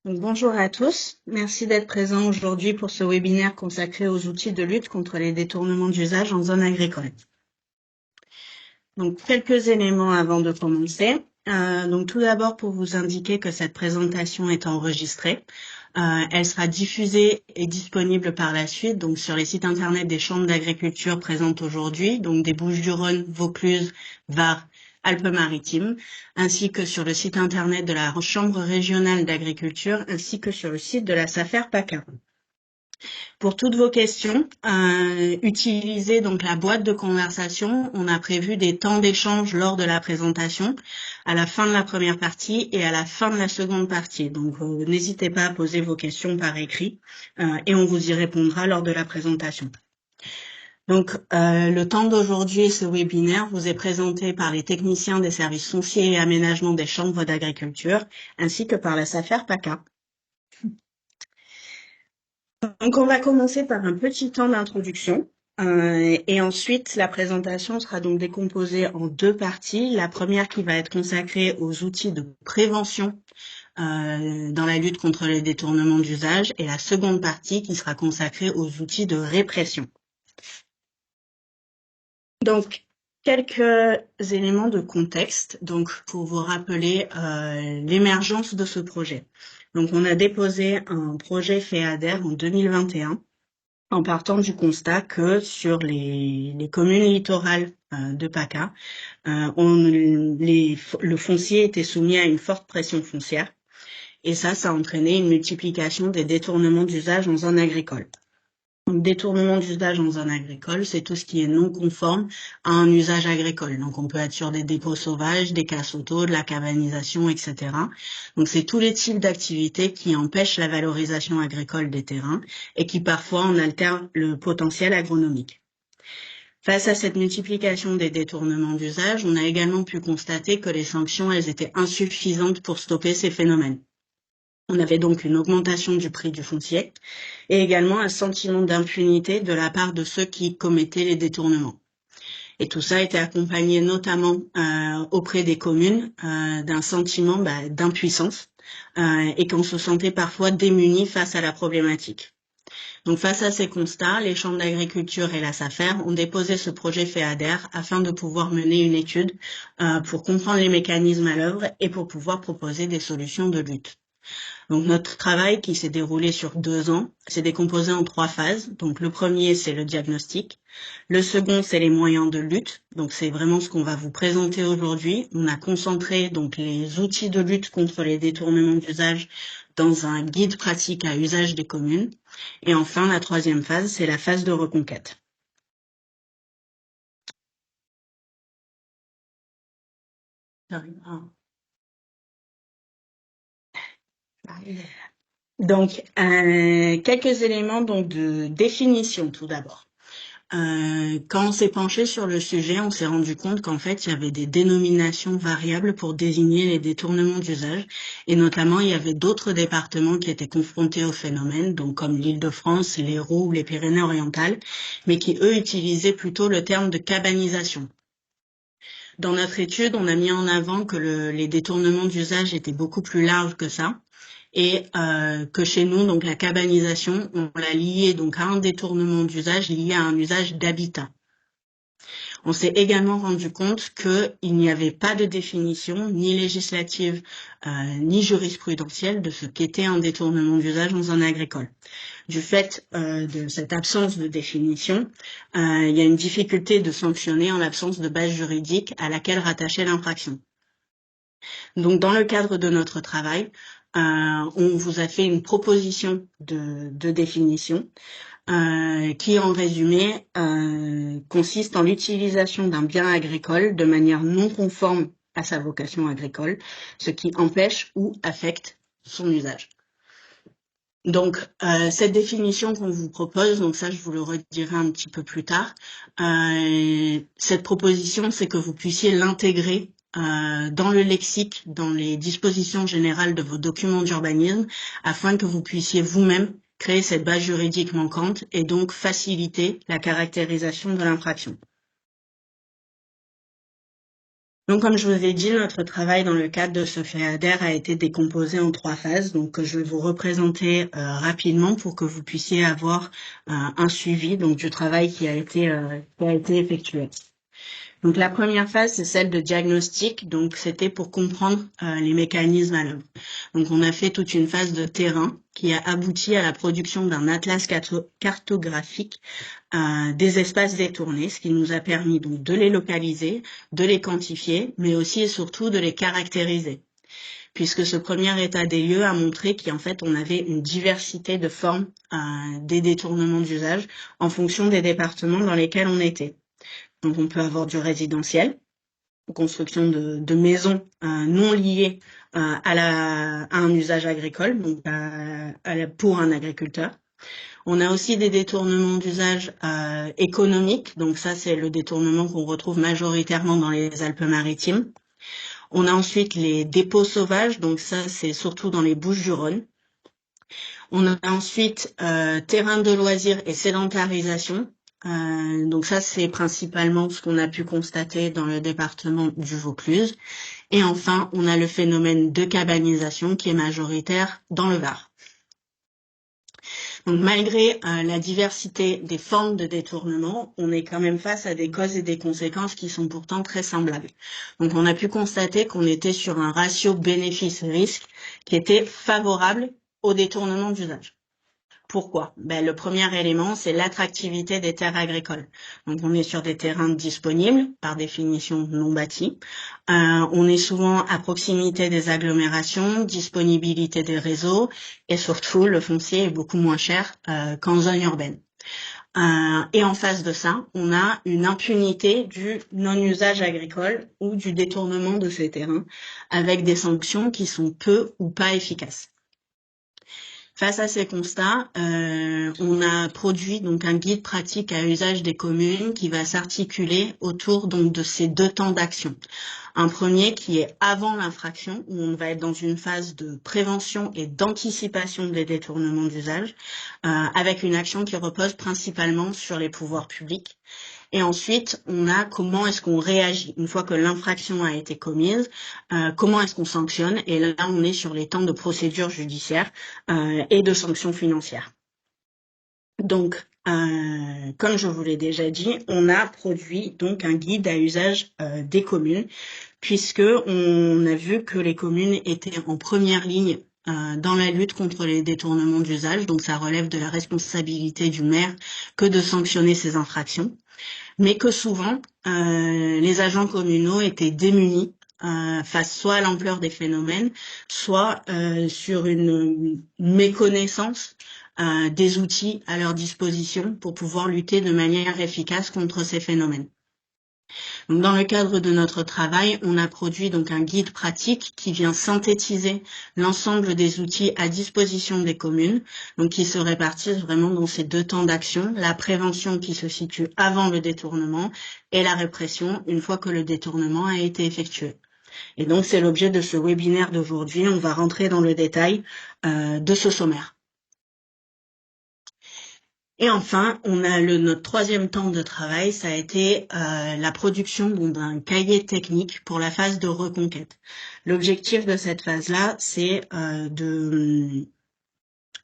Donc, bonjour à tous, merci d'être présents aujourd'hui pour ce webinaire consacré aux outils de lutte contre les détournements d'usage en zone agricole. Donc quelques éléments avant de commencer. Donc tout d'abord pour vous indiquer que cette présentation est enregistrée. Elle sera diffusée et disponible par la suite donc sur les sites internet des chambres d'agriculture présentes aujourd'hui, donc des Bouches-du-Rhône, Vaucluse, Var, Alpes-Maritimes, ainsi que sur le site internet de la Chambre régionale d'agriculture, ainsi que sur le site de la SAFER PACA. Pour toutes vos questions, utilisez donc la boîte de conversation. On a prévu des temps d'échange lors de la présentation, à la fin de la première partie et à la fin de la seconde partie. Donc, n'hésitez pas à poser vos questions par écrit et on vous y répondra lors de la présentation. Donc, le temps d'aujourd'hui, ce webinaire vous est présenté par les techniciens des services fonciers et aménagement des chambres d'agriculture, ainsi que par la SAFER PACA. Donc, on va commencer par un petit temps d'introduction et ensuite, la présentation sera donc décomposée en deux parties. La première qui va être consacrée aux outils de prévention dans la lutte contre les détournements d'usage et la seconde partie qui sera consacrée aux outils de répression. Donc, quelques éléments de contexte donc pour vous rappeler l'émergence de ce projet. Donc, on a déposé un projet FEADER en 2021 en partant du constat que sur les communes littorales de PACA, le foncier était soumis à une forte pression foncière et ça a entraîné une multiplication des détournements d'usage en zone agricole. Donc, détournement d'usage en zone agricole, c'est tout ce qui est non conforme à un usage agricole. Donc, on peut être sur des dépôts sauvages, des casses auto, de la cabanisation, etc. Donc, c'est tous les types d'activités qui empêchent la valorisation agricole des terrains et qui parfois en altèrent le potentiel agronomique. Face à cette multiplication des détournements d'usage, on a également pu constater que les sanctions, elles étaient insuffisantes pour stopper ces phénomènes. On avait donc une augmentation du prix du foncier et également un sentiment d'impunité de la part de ceux qui commettaient les détournements. Et tout ça a été accompagné notamment auprès des communes d'un sentiment d'impuissance et qu'on se sentait parfois démunis face à la problématique. Donc face à ces constats, les chambres d'agriculture et la SAFER ont déposé ce projet FEADER afin de pouvoir mener une étude pour comprendre les mécanismes à l'œuvre et pour pouvoir proposer des solutions de lutte. Donc notre travail qui s'est déroulé sur 2 ans, s'est décomposé en 3 phases. Donc le premier, c'est le diagnostic. Le second, c'est les moyens de lutte. Donc c'est vraiment ce qu'on va vous présenter aujourd'hui. On a concentré donc les outils de lutte contre les détournements d'usage dans un guide pratique à usage des communes. Et enfin, la troisième phase, c'est la phase de reconquête. Donc, quelques éléments donc de définition tout d'abord. Quand on s'est penché sur le sujet, on s'est rendu compte qu'en fait, il y avait des dénominations variables pour désigner les détournements d'usage, et notamment, il y avait d'autres départements qui étaient confrontés au phénomène, donc comme l'Île-de-France, l'Hérault ou les Pyrénées-Orientales, mais qui, eux, utilisaient plutôt le terme de cabanisation. Dans notre étude, on a mis en avant que les détournements d'usage étaient beaucoup plus larges que ça, et que chez nous, donc la cabanisation, on l'a lié donc à un détournement d'usage lié à un usage d'habitat. On s'est également rendu compte qu'il n'y avait pas de définition ni législative ni jurisprudentielle de ce qu'était un détournement d'usage en zone agricole. Du fait de cette absence de définition, il y a une difficulté de sanctionner en l'absence de base juridique à laquelle rattacher l'infraction. Donc, dans le cadre de notre travail, on vous a fait une proposition de définition qui, en résumé, consiste en l'utilisation d'un bien agricole de manière non conforme à sa vocation agricole, ce qui empêche ou affecte son usage. Donc, cette définition qu'on vous propose, donc ça, je vous le redirai un petit peu plus tard, cette proposition, c'est que vous puissiez l'intégrer dans le lexique, dans les dispositions générales de vos documents d'urbanisme, afin que vous puissiez vous-même créer cette base juridique manquante et donc faciliter la caractérisation de l'infraction. Donc, comme je vous ai dit, notre travail dans le cadre de ce FEADER a été décomposé en 3 phases. Donc, je vais vous représenter rapidement pour que vous puissiez avoir un suivi donc du travail qui a été effectué. Donc, la première phase, c'est celle de diagnostic. Donc, c'était pour comprendre les mécanismes à l'œuvre. Donc, on a fait toute une phase de terrain qui a abouti à la production d'un atlas cartographique des espaces détournés, ce qui nous a permis donc de les localiser, de les quantifier, mais aussi et surtout de les caractériser. Puisque ce premier état des lieux a montré qu'en fait, on avait une diversité de formes des détournements d'usage en fonction des départements dans lesquels on était. Donc, on peut avoir du résidentiel, construction de maisons non liées à un usage agricole, donc pour un agriculteur. On a aussi des détournements d'usage économiques, donc ça c'est le détournement qu'on retrouve majoritairement dans les Alpes-Maritimes. On a ensuite les dépôts sauvages, donc ça c'est surtout dans les Bouches-du-Rhône. On a ensuite terrain de loisirs et sédentarisation. Donc ça, c'est principalement ce qu'on a pu constater dans le département du Vaucluse. Et enfin, on a le phénomène de cabanisation qui est majoritaire dans le Var. Donc malgré la diversité des formes de détournement, on est quand même face à des causes et des conséquences qui sont pourtant très semblables. Donc on a pu constater qu'on était sur un ratio bénéfice-risque qui était favorable au détournement d'usage. Pourquoi? Le premier élément, c'est l'attractivité des terres agricoles. Donc, on est sur des terrains disponibles, par définition non bâtis. On est souvent à proximité des agglomérations, disponibilité des réseaux, et surtout, le foncier est beaucoup moins cher qu'en zone urbaine. Et en face de ça, on a une impunité du non-usage agricole ou du détournement de ces terrains, avec des sanctions qui sont peu ou pas efficaces. Face à ces constats, on a produit donc un guide pratique à usage des communes qui va s'articuler autour donc de ces 2 temps d'action. Un premier qui est avant l'infraction, où on va être dans une phase de prévention et d'anticipation des détournements d'usage, avec une action qui repose principalement sur les pouvoirs publics. Et ensuite, on a comment est-ce qu'on réagit une fois que l'infraction a été commise, comment est-ce qu'on sanctionne. Et là, on est sur les temps de procédure judiciaire et de sanctions financières. Donc, comme je vous l'ai déjà dit, on a produit donc un guide à usage des communes, puisque on a vu que les communes étaient en première ligne dans la lutte contre les détournements d'usage. Donc, ça relève de la responsabilité du maire que de sanctionner ces infractions, mais que souvent, les agents communaux étaient démunis face soit à l'ampleur des phénomènes, soit sur une méconnaissance des outils à leur disposition pour pouvoir lutter de manière efficace contre ces phénomènes. Donc, dans le cadre de notre travail, on a produit donc un guide pratique qui vient synthétiser l'ensemble des outils à disposition des communes, donc qui se répartissent vraiment dans ces 2 temps d'action, la prévention qui se situe avant le détournement et la répression une fois que le détournement a été effectué. Et donc, c'est l'objet de ce webinaire d'aujourd'hui. On va rentrer dans le détail de ce sommaire. Et enfin, on a notre 3e temps de travail, ça a été la production d'un cahier technique pour la phase de reconquête. L'objectif de cette phase-là, c'est de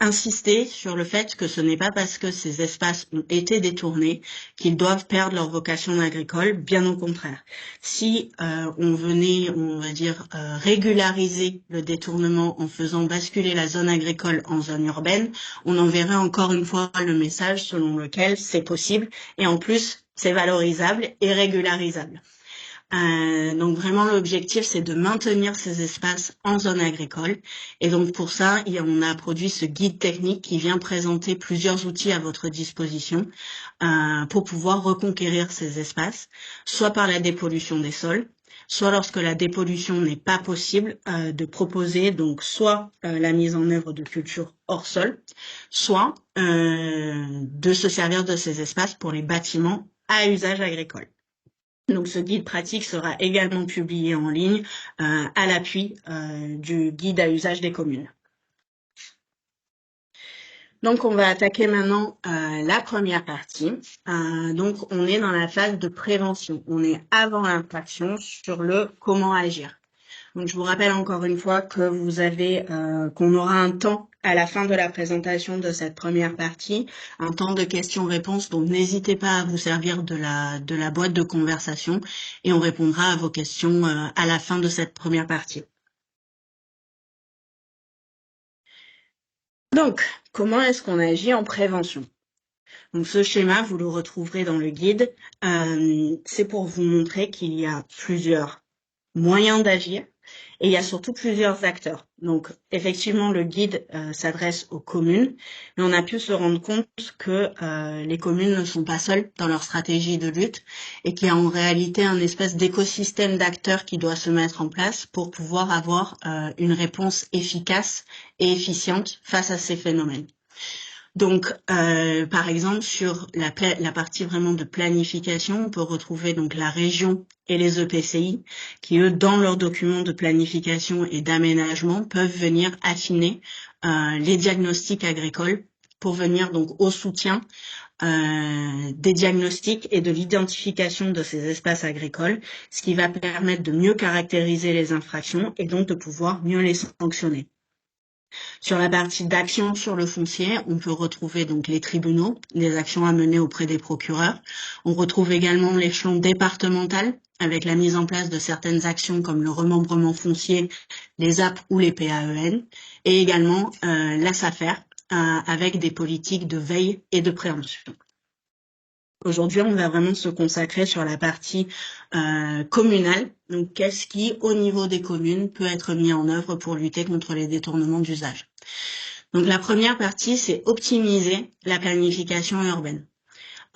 insister sur le fait que ce n'est pas parce que ces espaces ont été détournés qu'ils doivent perdre leur vocation agricole, bien au contraire. Si on venait, on va dire, régulariser le détournement en faisant basculer la zone agricole en zone urbaine, on enverrait encore une fois le message selon lequel c'est possible et en plus c'est valorisable et régularisable. Donc vraiment l'objectif c'est de maintenir ces espaces en zone agricole et donc pour ça on a produit ce guide technique qui vient présenter plusieurs outils à votre disposition pour pouvoir reconquérir ces espaces, soit par la dépollution des sols, soit lorsque la dépollution n'est pas possible, de proposer donc soit la mise en œuvre de cultures hors sol, soit de se servir de ces espaces pour les bâtiments à usage agricole. Donc, ce guide pratique sera également publié en ligne à l'appui du guide à usage des communes. Donc, on va attaquer maintenant la première partie. Donc, on est dans la phase de prévention. On est avant l'infraction sur le comment agir. Donc, je vous rappelle encore une fois que qu'on aura un temps à la fin de la présentation de cette première partie, un temps de questions-réponses. Donc, n'hésitez pas à vous servir de la boîte de conversation et on répondra à vos questions à la fin de cette première partie. Donc, comment est-ce qu'on agit en prévention? Donc, ce schéma, vous le retrouverez dans le guide. C'est pour vous montrer qu'il y a plusieurs moyens d'agir et il y a surtout plusieurs acteurs. Donc, effectivement, le guide s'adresse aux communes, mais on a pu se rendre compte que les communes ne sont pas seules dans leur stratégie de lutte et qu'il y a en réalité un espèce d'écosystème d'acteurs qui doit se mettre en place pour pouvoir avoir une réponse efficace et efficiente face à ces phénomènes. Donc, par exemple, sur la partie vraiment de planification, on peut retrouver donc la région et les EPCI qui, eux, dans leurs documents de planification et d'aménagement, peuvent venir affiner les diagnostics agricoles pour venir donc au soutien des diagnostics et de l'identification de ces espaces agricoles, ce qui va permettre de mieux caractériser les infractions et donc de pouvoir mieux les sanctionner. Sur la partie d'action sur le foncier, on peut retrouver donc les tribunaux, les actions à mener auprès des procureurs. On retrouve également l'échelon départemental avec la mise en place de certaines actions comme le remembrement foncier, les AP ou les PAEN, et également la SAFER avec des politiques de veille et de prévention. Aujourd'hui, on va vraiment se consacrer sur la partie communale. Donc, qu'est-ce qui, au niveau des communes, peut être mis en œuvre pour lutter contre les détournements d'usage? Donc, la première partie, c'est optimiser la planification urbaine.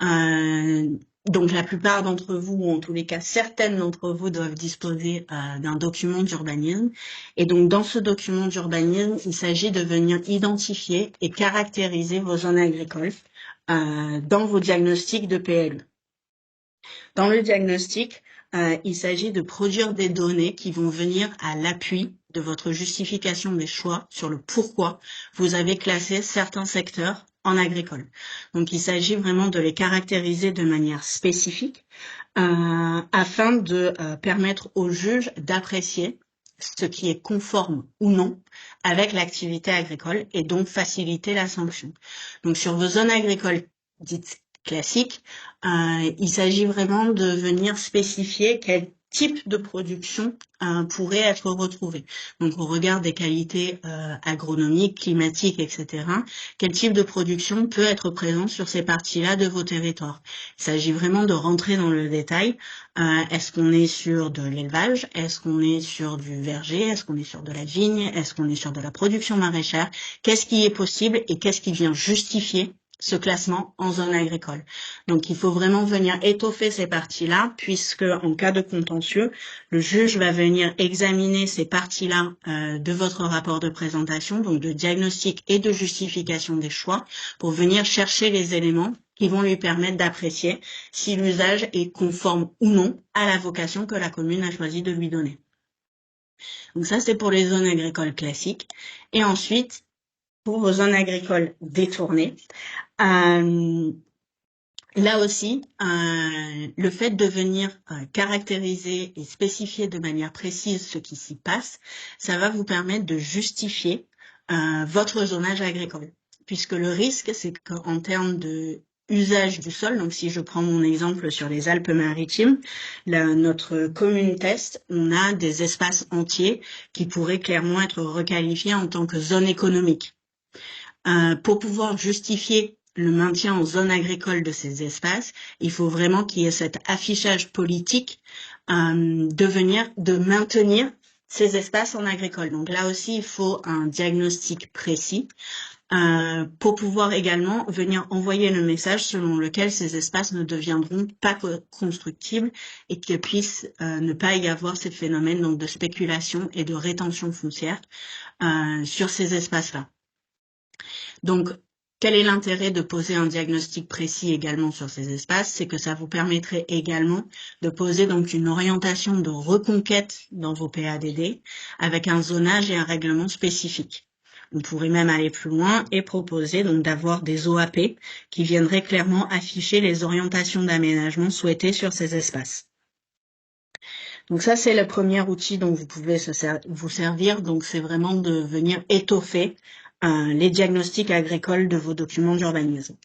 Donc, la plupart d'entre vous, ou en tous les cas, certaines d'entre vous doivent disposer d'un document d'urbanisme. Et donc, dans ce document d'urbanisme, il s'agit de venir identifier et caractériser vos zones agricoles dans vos diagnostics de PLU. Dans le diagnostic, il s'agit de produire des données qui vont venir à l'appui de votre justification des choix sur le pourquoi vous avez classé certains secteurs en agricole. Donc, il s'agit vraiment de les caractériser de manière spécifique afin de permettre aux juges d'apprécier ce qui est conforme ou non avec l'activité agricole et donc faciliter la sanction. Donc, sur vos zones agricoles dites classiques, il s'agit vraiment de venir spécifier quel type de production pourrait être retrouvé. Donc, au regard des qualités agronomiques, climatiques, etc., quel type de production peut être présent sur ces parties-là de vos territoires. Il s'agit vraiment de rentrer dans le détail. Est-ce qu'on est sur de l'élevage? Est-ce qu'on est sur du verger? Est-ce qu'on est sur de la vigne? Est-ce qu'on est sur de la production maraîchère? Qu'est-ce qui est possible et qu'est-ce qui vient justifier ce classement en zone agricole. Donc, il faut vraiment venir étoffer ces parties-là, puisque en cas de contentieux, le juge va venir examiner ces parties-là de votre rapport de présentation, donc de diagnostic et de justification des choix, pour venir chercher les éléments qui vont lui permettre d'apprécier si l'usage est conforme ou non à la vocation que la commune a choisi de lui donner. Donc ça, c'est pour les zones agricoles classiques. Et ensuite, pour vos zones agricoles détournées, là aussi, le fait de venir caractériser et spécifier de manière précise ce qui s'y passe, ça va vous permettre de justifier votre zonage agricole. Puisque le risque, c'est qu'en termes de usage du sol, donc si je prends mon exemple sur les Alpes-Maritimes, notre commune test, on a des espaces entiers qui pourraient clairement être requalifiés en tant que zone économique. Pour pouvoir justifier le maintien en zone agricole de ces espaces, il faut vraiment qu'il y ait cet affichage politique de maintenir ces espaces en agricole. Donc là aussi, il faut un diagnostic précis pour pouvoir également venir envoyer le message selon lequel ces espaces ne deviendront pas constructibles et qu'il puisse ne pas y avoir ces phénomènes donc de spéculation et de rétention foncière sur ces espaces-là. Donc, quel est l'intérêt de poser un diagnostic précis également sur ces espaces? C'est que ça vous permettrait également de poser donc une orientation de reconquête dans vos PADD avec un zonage et un règlement spécifique. On pourrait même aller plus loin et proposer donc d'avoir des OAP qui viendraient clairement afficher les orientations d'aménagement souhaitées sur ces espaces. Donc ça, c'est le premier outil dont vous pouvez vous servir. Donc c'est vraiment de venir étoffer les diagnostics agricoles de vos documents d'urbanisme.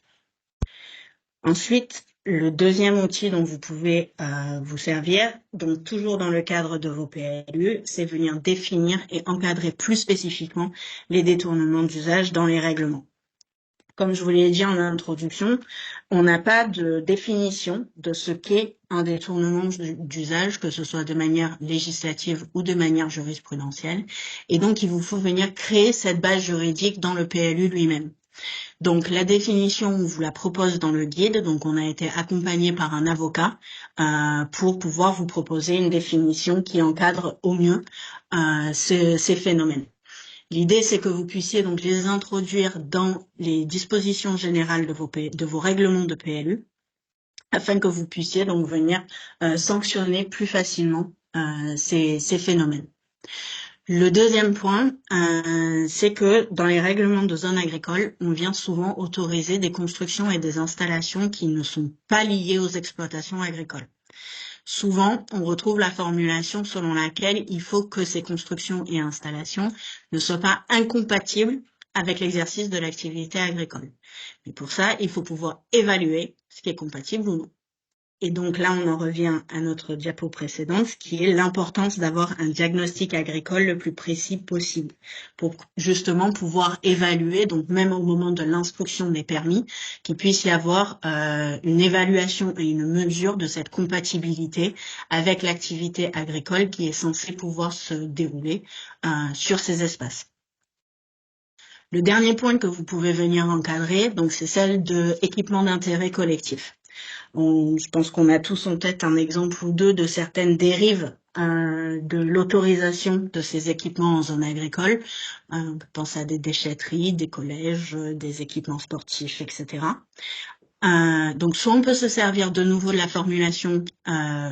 Ensuite, le deuxième outil dont vous pouvez vous servir, donc toujours dans le cadre de vos PLU, c'est venir définir et encadrer plus spécifiquement les détournements d'usage dans les règlements. Comme je vous l'ai dit en introduction, on n'a pas de définition de ce qu'est un détournement d'usage, que ce soit de manière législative ou de manière jurisprudentielle. Et donc, il vous faut venir créer cette base juridique dans le PLU lui-même. Donc, la définition, on vous la propose dans le guide. Donc, on a été accompagné par un avocat pour pouvoir vous proposer une définition qui encadre au mieux ces phénomènes. L'idée, c'est que vous puissiez donc les introduire dans les dispositions générales de vos règlements de PLU, afin que vous puissiez donc venir sanctionner plus facilement ces phénomènes. Le deuxième point, c'est que dans les règlements de zone agricole, on vient souvent autoriser des constructions et des installations qui ne sont pas liées aux exploitations agricoles. Souvent, on retrouve la formulation selon laquelle il faut que ces constructions et installations ne soient pas incompatibles avec l'exercice de l'activité agricole. Mais pour ça, il faut pouvoir évaluer ce qui est compatible ou non. Et donc là, on en revient à notre diapo précédente, qui est l'importance d'avoir un diagnostic agricole le plus précis possible pour justement pouvoir évaluer, donc même au moment de l'instruction des permis, qu'il puisse y avoir une évaluation et une mesure de cette compatibilité avec l'activité agricole qui est censée pouvoir se dérouler sur ces espaces. Le dernier point que vous pouvez venir encadrer, donc c'est celle de équipement d'intérêt collectif. Je pense qu'on a tous en tête un exemple ou deux de certaines dérives de l'autorisation de ces équipements en zone agricole. On peut penser à des déchetteries, des collèges, des équipements sportifs, etc. Donc soit on peut se servir de nouveau de la formulation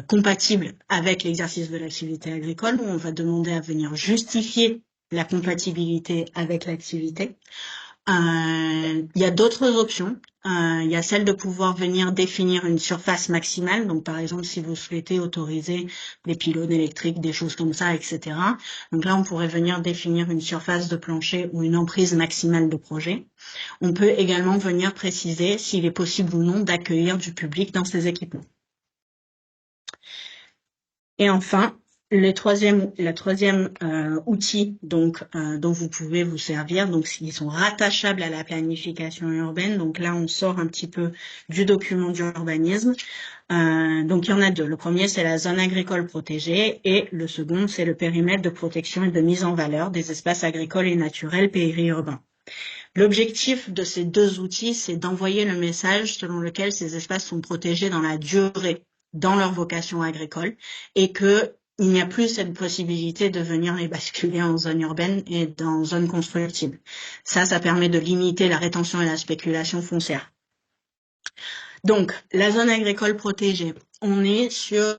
compatible avec l'exercice de l'activité agricole, où on va demander à venir justifier la compatibilité avec l'activité. Il y a d'autres options. Il y a celle de pouvoir venir définir une surface maximale. Donc, par exemple, si vous souhaitez autoriser des pylônes électriques, des choses comme ça, etc. Donc là, on pourrait venir définir une surface de plancher ou une emprise maximale de projet. On peut également venir préciser s'il est possible ou non d'accueillir du public dans ces équipements. Et enfin, la troisième outil donc dont vous pouvez vous servir, donc ils sont rattachables à la planification urbaine. Donc là, on sort un petit peu du document d'urbanisme. Donc il y en a deux. Le premier, c'est la zone agricole protégée et le second, c'est le périmètre de protection et de mise en valeur des espaces agricoles et naturels périurbains. L'objectif de ces deux outils, c'est d'envoyer le message selon lequel ces espaces sont protégés dans la durée, dans leur vocation agricole, et qu'il n'y a plus cette possibilité de venir les basculer en zone urbaine et dans zone constructible. Ça permet de limiter la rétention et la spéculation foncière. Donc, la zone agricole protégée, on est sur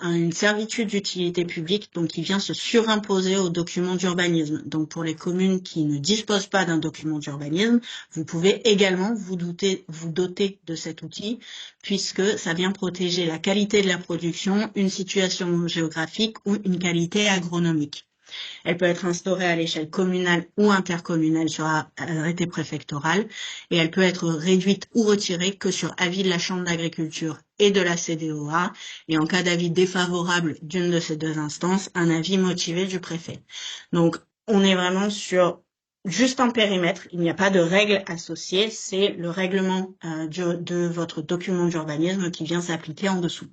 une servitude d'utilité publique donc qui vient se surimposer au document d'urbanisme. Donc, pour les communes qui ne disposent pas d'un document d'urbanisme, vous pouvez également vous doter de cet outil puisque ça vient protéger la qualité de la production, une situation géographique ou une qualité agronomique. Elle peut être instaurée à l'échelle communale ou intercommunale sur arrêté préfectoral et elle peut être réduite ou retirée que sur avis de la Chambre d'agriculture et de la CDOA et en cas d'avis défavorable d'une de ces deux instances, un avis motivé du préfet. Donc, on est vraiment sur juste un périmètre, il n'y a pas de règles associées, c'est le règlement de votre document d'urbanisme qui vient s'appliquer en dessous.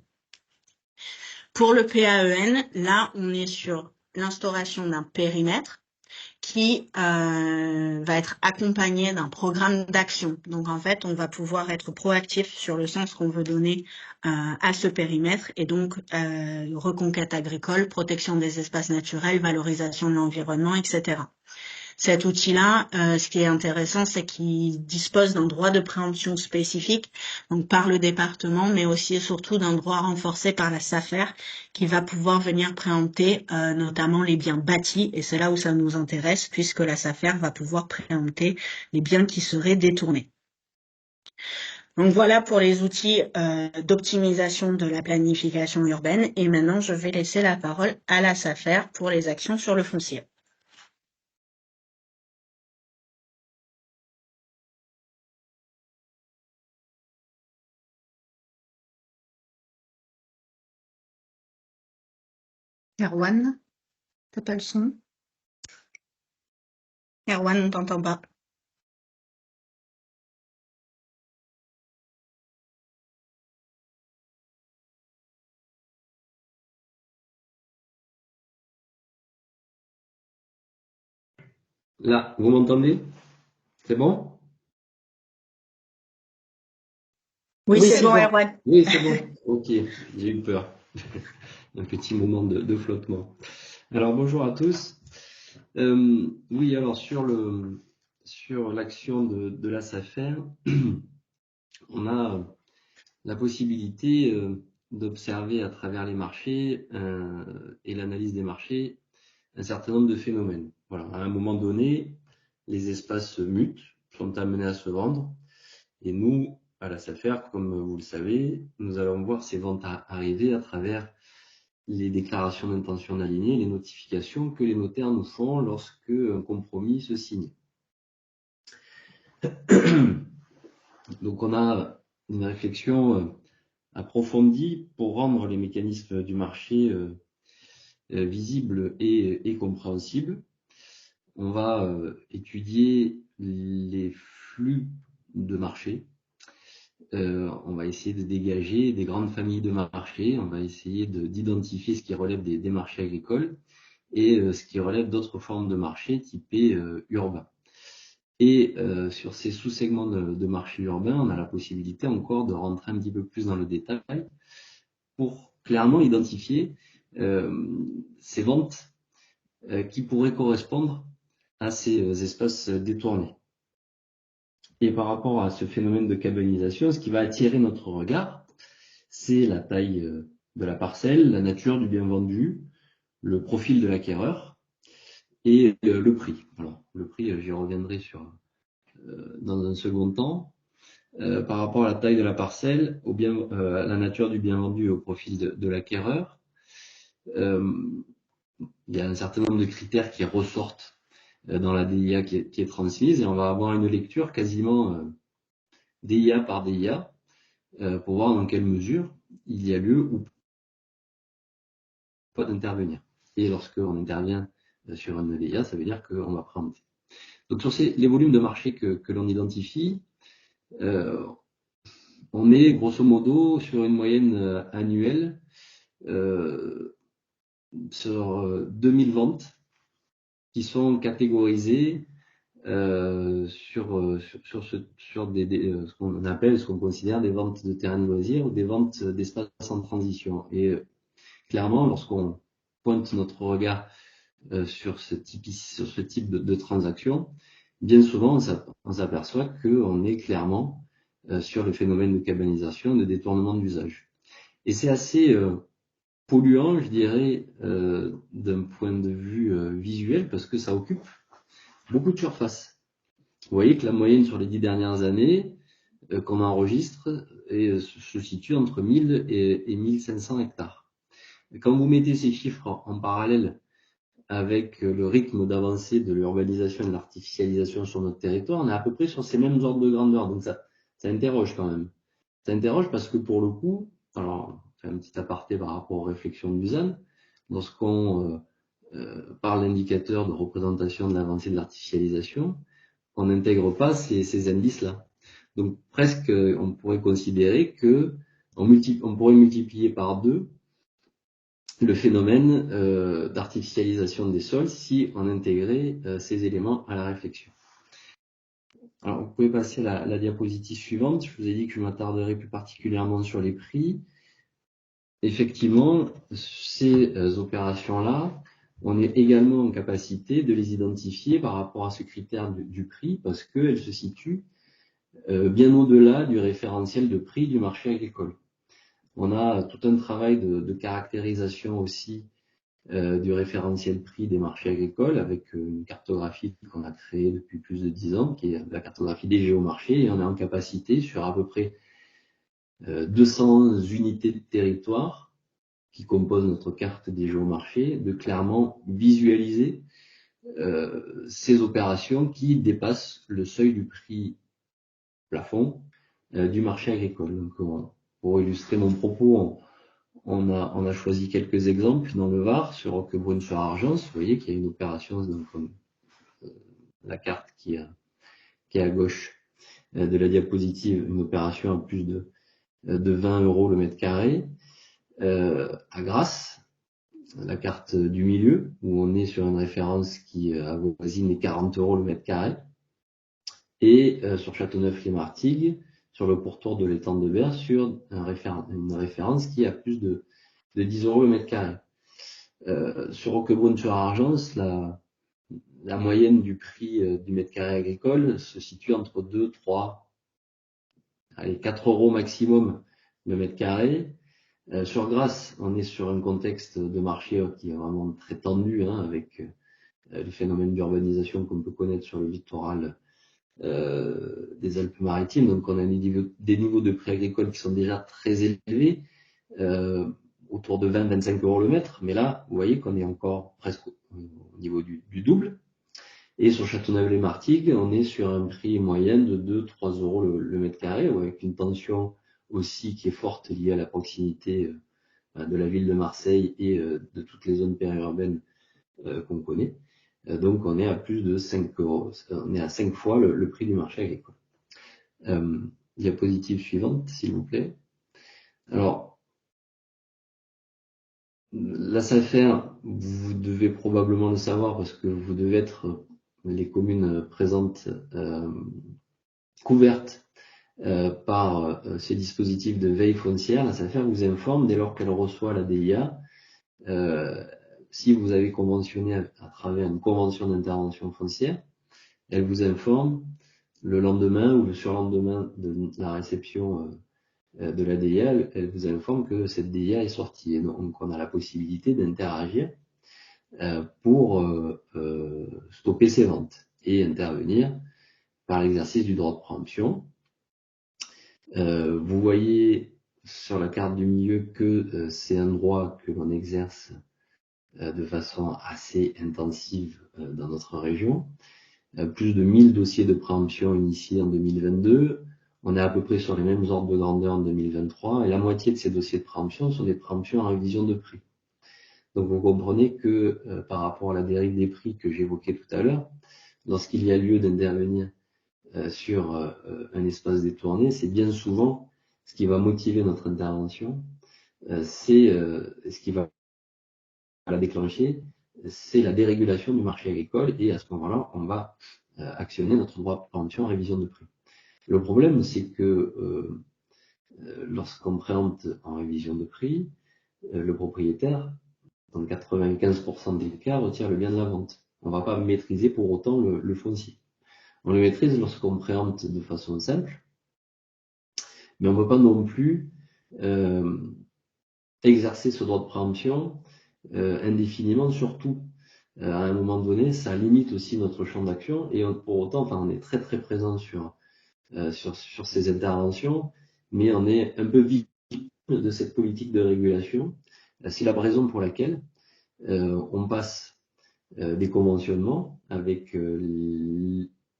Pour le PAEN, là, on est sur l'instauration d'un périmètre qui va être accompagné d'un programme d'action. Donc, en fait, on va pouvoir être proactif sur le sens qu'on veut donner à ce périmètre et donc reconquête agricole, protection des espaces naturels, valorisation de l'environnement, etc. Cet outil-là, ce qui est intéressant, c'est qu'il dispose d'un droit de préemption spécifique, donc par le département, mais aussi et surtout d'un droit renforcé par la SAFER, qui va pouvoir venir préempter notamment les biens bâtis, et c'est là où ça nous intéresse, puisque la SAFER va pouvoir préempter les biens qui seraient détournés. Donc voilà pour les outils d'optimisation de la planification urbaine. Et maintenant, je vais laisser la parole à la SAFER pour les actions sur le foncier. Erwan, t'as pas le son? Erwan, on t'entend pas. Là, vous m'entendez? C'est bon? Oui, c'est bon, Erwan. Oui, c'est bon. Ok, j'ai eu peur. Un petit moment de flottement. Alors, bonjour à tous. Oui, alors sur l'action de la SAFER, on a la possibilité d'observer à travers les marchés et l'analyse des marchés un certain nombre de phénomènes. Voilà, à un moment donné, les espaces mutent, sont amenés à se vendre, et nous, à la SAFER, comme vous le savez, nous allons voir ces ventes arriver à travers les déclarations d'intention d'aligner, les notifications que les notaires nous font lorsque un compromis se signe. Donc on a une réflexion approfondie pour rendre les mécanismes du marché visibles et compréhensibles. On va étudier les flux de marché. On va essayer de dégager des grandes familles de marchés. On va essayer d'identifier ce qui relève des marchés agricoles et ce qui relève d'autres formes de marchés typés urbains. Et sur ces sous-segments de marché urbain, on a la possibilité encore de rentrer un petit peu plus dans le détail pour clairement identifier ces ventes qui pourraient correspondre à ces espaces détournés. Et par rapport à ce phénomène de cabalisation, ce qui va attirer notre regard, c'est la taille de la parcelle, la nature du bien vendu, le profil de l'acquéreur et le prix. Alors, le prix, j'y reviendrai dans un second temps. Par rapport à la taille de la parcelle, à la nature du bien vendu et au profil de l'acquéreur, il y a un certain nombre de critères qui ressortent dans la DIA qui est transmise, et on va avoir une lecture quasiment DIA par DIA pour voir dans quelle mesure il y a lieu ou pas d'intervenir. Et lorsqu'on intervient sur une DIA, ça veut dire qu'on va préempter. Donc sur les volumes de marché que l'on identifie, on est grosso modo sur une moyenne annuelle sur 2000 ventes qui sont catégorisées sur ce qu'on appelle, ce qu'on considère des ventes de terrain de loisirs ou des ventes d'espaces en transition. Et clairement, lorsqu'on pointe notre regard sur ce type de transaction, bien souvent on s'aperçoit qu'on est clairement sur le phénomène de cabalisation, de détournement d'usage. Et c'est assez polluant, je dirais, d'un point de vue visuel, parce que ça occupe beaucoup de surface. Vous voyez que la moyenne sur les 10 dernières années qu'on enregistre se situe entre 1000 et 1500 hectares. Et quand vous mettez ces chiffres en parallèle avec le rythme d'avancée de l'urbanisation et de l'artificialisation sur notre territoire, on est à peu près sur ces mêmes ordres de grandeur. Donc ça interroge quand même. Ça interroge parce que pour le coup, alors c'est un petit aparté par rapport aux réflexions de Lausanne, lorsqu'on parle d'indicateur de représentation de l'avancée de l'artificialisation, on n'intègre pas ces indices-là. Donc presque, on pourrait considérer que on pourrait multiplier par 2 le phénomène d'artificialisation des sols si on intégrait ces éléments à la réflexion. Alors, vous pouvez passer à la diapositive suivante. Je vous ai dit que je m'attarderai plus particulièrement sur les prix. Effectivement, ces opérations-là on est également en capacité de les identifier par rapport à ce critère du prix, parce qu'elles se situent bien au-delà du référentiel de prix du marché agricole. On a tout un travail de caractérisation aussi du référentiel prix des marchés agricoles avec une cartographie qu'on a créée depuis plus de 10 ans, qui est la cartographie des géomarchés, et on est en capacité sur à peu près 200 unités de territoire qui composent notre carte des géomarchés, de clairement visualiser ces opérations qui dépassent le seuil du prix plafond du marché agricole. Donc, pour illustrer mon propos, on a choisi quelques exemples dans le Var, sur Roquebrune-sur-Argence. Vous voyez qu'il y a une opération, donc, la carte qui est à gauche de la diapositive, une opération à plus de 20 € le mètre carré. À Grasse, la carte du milieu, où on est sur une référence qui avoisine les 40 € le mètre carré. Et sur Châteauneuf-les-Martigues, sur le pourtour de l'étang de Berre, sur une référence qui a plus de 10 € le mètre carré. Sur Roquebrune-sur-Argence, la moyenne du prix du mètre carré agricole se situe entre 2, 3, allez, 4 € maximum le mètre carré. Sur Grasse, on est sur un contexte de marché qui est vraiment très tendu, avec les phénomènes d'urbanisation qu'on peut connaître sur le littoral des Alpes-Maritimes. Donc on a des niveaux de prix agricoles qui sont déjà très élevés, autour de 20-25 € le mètre. Mais là, vous voyez qu'on est encore presque au niveau du double. Et sur Châteauneuf-les-Martigues, on est sur un prix moyen de 2-3 € le mètre carré, avec une tension aussi qui est forte liée à la proximité de la ville de Marseille et de toutes les zones périurbaines qu'on connaît. Donc on est à plus de 5 €, on est à 5 fois le prix du marché agricole. Diapositive suivante, s'il vous plaît. Alors, la SAFER, vous devez probablement le savoir parce que vous devez être les communes présentes couvertes par ces dispositifs de veille foncière. La SAFER vous informe dès lors qu'elle reçoit la DIA, si vous avez conventionné à travers une convention d'intervention foncière, elle vous informe le lendemain ou le surlendemain de la réception de la DIA, elle vous informe que cette DIA est sortie. Et donc on a la possibilité d'interagir pour stopper ces ventes et intervenir par l'exercice du droit de préemption. Vous voyez sur la carte du milieu que c'est un droit que l'on exerce de façon assez intensive dans notre région. Plus de 1000 dossiers de préemption initiés en 2022. On est à peu près sur les mêmes ordres de grandeur en 2023, et la moitié de ces dossiers de préemption sont des préemptions en révision de prix. Donc vous comprenez que par rapport à la dérive des prix que j'évoquais tout à l'heure, lorsqu'il y a lieu d'intervenir sur un espace détourné, c'est bien souvent ce qui va motiver notre intervention, c'est ce qui va la déclencher, c'est la dérégulation du marché agricole, et à ce moment-là, on va actionner notre droit de préemption en révision de prix. Le problème, c'est que lorsqu'on préempte en révision de prix, le propriétaire, dans 95% des cas, retire le bien de la vente. On ne va pas maîtriser pour autant le foncier. On le maîtrise lorsqu'on préempte de façon simple, mais on ne peut pas non plus exercer ce droit de préemption indéfiniment sur tout. À un moment donné, ça limite aussi notre champ d'action, et pour autant, on est très très présent sur ces interventions, mais on est un peu victime de cette politique de régulation. C'est la raison pour laquelle on passe des conventionnements avec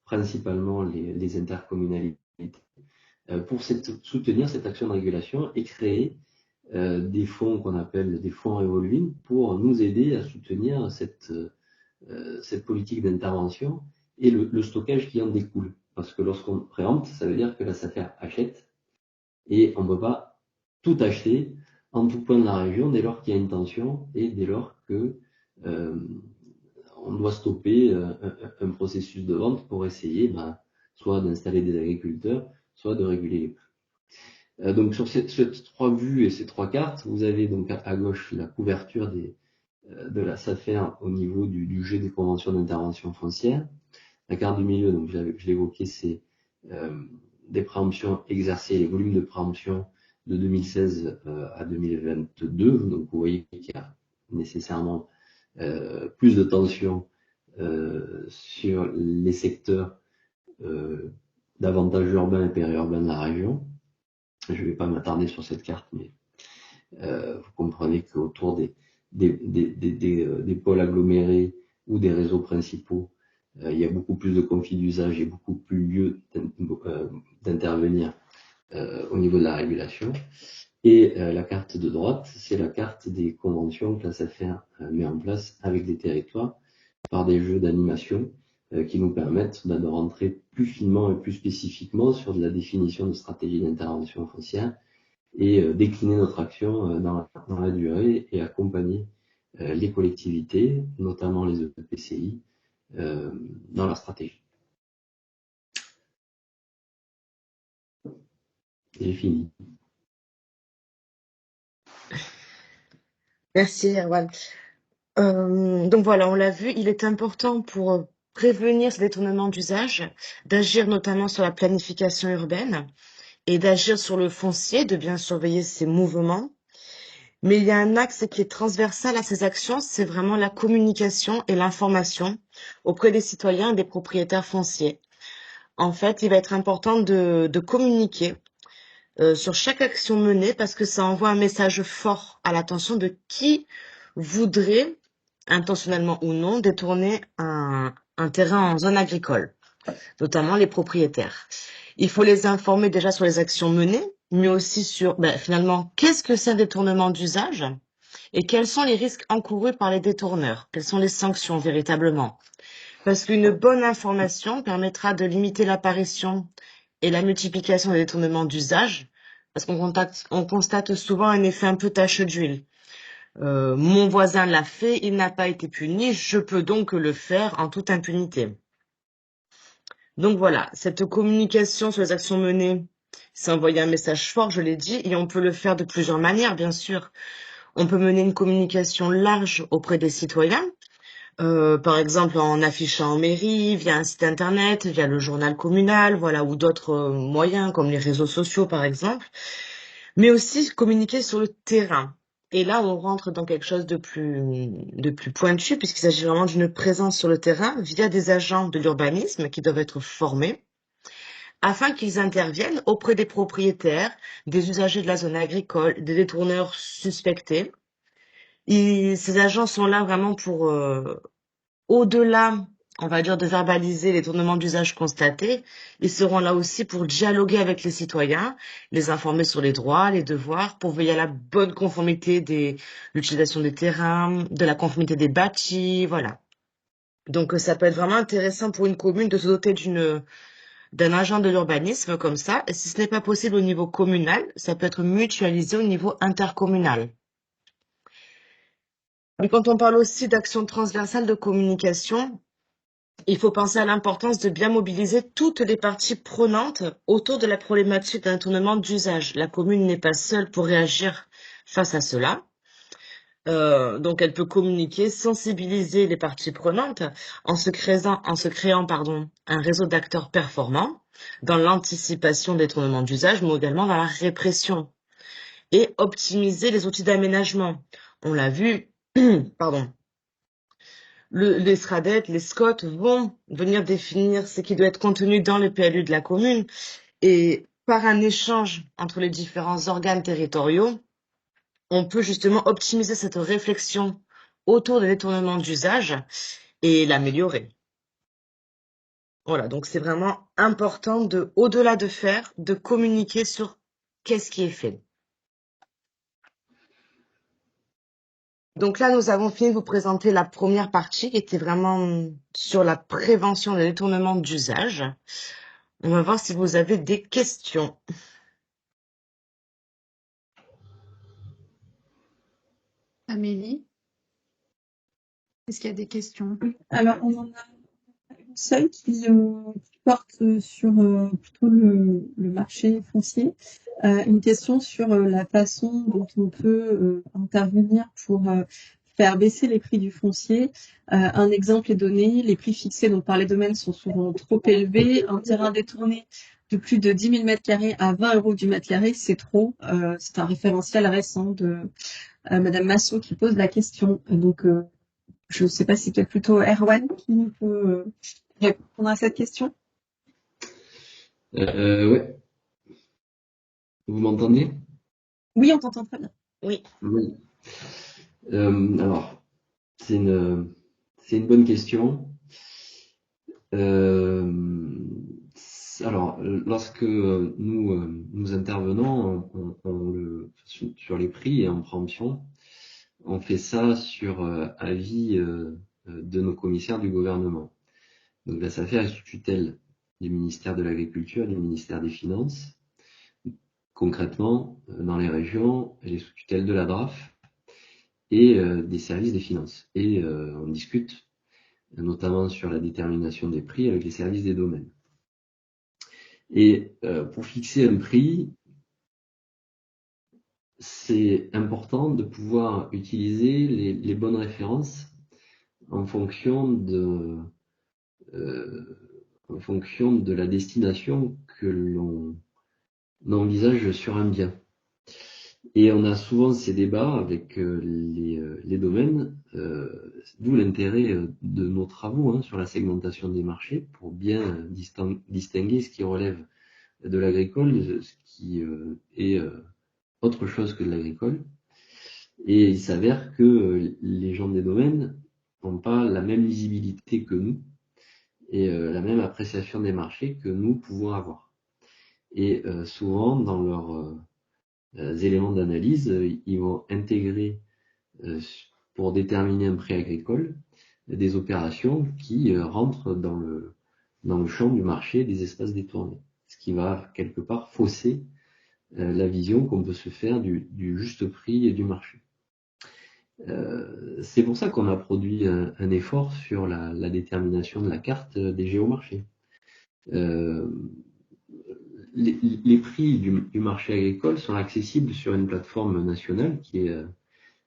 principalement les intercommunalités pour soutenir cette action de régulation et créer des fonds qu'on appelle des fonds Revolving pour nous aider à soutenir cette politique d'intervention et le stockage qui en découle. Parce que lorsqu'on préempte, ça veut dire que la SAFER achète, et on ne peut pas tout acheter en tout point de la région dès lors qu'il y a une tension et dès lors que on doit stopper un processus de vente pour essayer soit d'installer des agriculteurs, soit de réguler les prix. Donc sur ces trois vues et ces trois cartes, vous avez donc à gauche la couverture de la SAFER au niveau du jet des conventions d'intervention foncière. La carte du milieu, donc je l'évoquais, c'est des préemptions exercées, les volumes de préemption de 2016 à 2022. Donc vous voyez qu'il y a nécessairement plus de tension sur les secteurs davantage urbains et périurbains de la région. Je ne vais pas m'attarder sur cette carte, mais vous comprenez qu'autour des pôles agglomérés ou des réseaux principaux, il y a beaucoup plus de conflits d'usage et beaucoup plus lieu d'intervenir au niveau de la régulation. Et la carte de droite, c'est la carte des conventions que la SAFER met en place avec des territoires par des jeux d'animation qui nous permettent de rentrer plus finement et plus spécifiquement sur de la définition de stratégies d'intervention foncière et décliner notre action dans la durée et accompagner les collectivités, notamment les EPCI, dans la stratégie. J'ai fini. Merci, Erwan. Donc voilà, on l'a vu, il est important pour prévenir ce détournement d'usage, d'agir notamment sur la planification urbaine et d'agir sur le foncier, de bien surveiller ses mouvements. Mais il y a un axe qui est transversal à ces actions, c'est vraiment la communication et l'information auprès des citoyens et des propriétaires fonciers. En fait, il va être important de communiquer sur chaque action menée parce que ça envoie un message fort à l'attention de qui voudrait, intentionnellement ou non, détourner un terrain en zone agricole, notamment les propriétaires. Il faut les informer déjà sur les actions menées, mais aussi sur finalement qu'est-ce que c'est un détournement d'usage et quels sont les risques encourus par les détourneurs, quelles sont les sanctions véritablement. Parce qu'une bonne information permettra de limiter l'apparition et la multiplication des détournements d'usage, parce qu'on constate souvent un effet un peu tache d'huile. Mon voisin l'a fait, il n'a pas été puni, je peux donc le faire en toute impunité. Donc voilà, cette communication sur les actions menées, c'est envoyer un message fort, je l'ai dit, et on peut le faire de plusieurs manières, bien sûr. On peut mener une communication large auprès des citoyens, par exemple en affichant en mairie, via un site internet, via le journal communal, voilà, ou d'autres moyens comme les réseaux sociaux par exemple, mais aussi communiquer sur le terrain. Et là, on rentre dans quelque chose de plus pointu, puisqu'il s'agit vraiment d'une présence sur le terrain via des agents de l'urbanisme qui doivent être formés afin qu'ils interviennent auprès des propriétaires, des usagers de la zone agricole, des détourneurs suspectés. Ces agents sont là vraiment pour au-delà, on va dire, de verbaliser les tournements d'usage constatés, ils seront là aussi pour dialoguer avec les citoyens, les informer sur les droits, les devoirs, pour veiller à la bonne conformité de l'utilisation des terrains, de la conformité des bâtis, voilà. Donc ça peut être vraiment intéressant pour une commune de se doter d'un agent de l'urbanisme comme ça. Et si ce n'est pas possible au niveau communal, ça peut être mutualisé au niveau intercommunal. Mais quand on parle aussi d'action transversale de communication, il faut penser à l'importance de bien mobiliser toutes les parties prenantes autour de la problématique d'un détournement d'usage. La commune n'est pas seule pour réagir face à cela. Donc elle peut communiquer, sensibiliser les parties prenantes en se créant un réseau d'acteurs performants dans l'anticipation des détournements d'usage, mais également dans la répression et optimiser les outils d'aménagement. On l'a vu, pardon, les SRADET, les SCOT vont venir définir ce qui doit être contenu dans le PLU de la commune et par un échange entre les différents organes territoriaux, on peut justement optimiser cette réflexion autour des détournements d'usage et l'améliorer. Voilà, donc c'est vraiment important de, au-delà de faire, de communiquer sur qu'est-ce qui est fait. Donc là, nous avons fini de vous présenter la première partie qui était vraiment sur la prévention des détournements d'usage. On va voir si vous avez des questions. Amélie, est-ce qu'il y a des questions? Alors, on en a une seule qui porte sur plutôt le marché foncier. Une question sur la façon dont on peut intervenir pour faire baisser les prix du foncier. Un exemple est donné, les prix fixés donc, par les domaines sont souvent trop élevés. Un terrain détourné de plus de 10 000 m² à 20 € du mètre carré, c'est trop. C'est un référentiel récent de Madame Masson qui pose la question. Donc, je ne sais pas si c'est plutôt Erwan qui peut répondre à cette question. Ouais. Vous m'entendez? Oui, on t'entend très bien. Oui. Oui. Alors, c'est une bonne question. Alors, lorsque nous intervenons sur les prix et en préemption, on fait ça sur avis de nos commissaires du gouvernement. Donc la SAFER est sous tutelle du ministère de l'Agriculture et du ministère des Finances. Concrètement, dans les régions, elle est sous tutelle de la DRAF et des services des finances. Et on discute notamment sur la détermination des prix avec les services des domaines. Et pour fixer un prix, c'est important de pouvoir utiliser les bonnes références en fonction de la destination que l'on envisage sur un bien. Et on a souvent ces débats avec les domaines, d'où l'intérêt de nos travaux sur la segmentation des marchés pour bien distinguer ce qui relève de l'agricole, ce qui est autre chose que de l'agricole. Et il s'avère que les gens des domaines n'ont pas la même lisibilité que nous et la même appréciation des marchés que nous pouvons avoir. Et souvent, dans leurs éléments d'analyse, ils vont intégrer, pour déterminer un prix agricole, des opérations qui rentrent dans le champ du marché des espaces détournés, ce qui va quelque part fausser la vision qu'on peut se faire du juste prix et du marché. C'est pour ça qu'on a produit un effort sur la détermination de la carte des géomarchés. Les prix du marché agricole sont accessibles sur une plateforme nationale qui est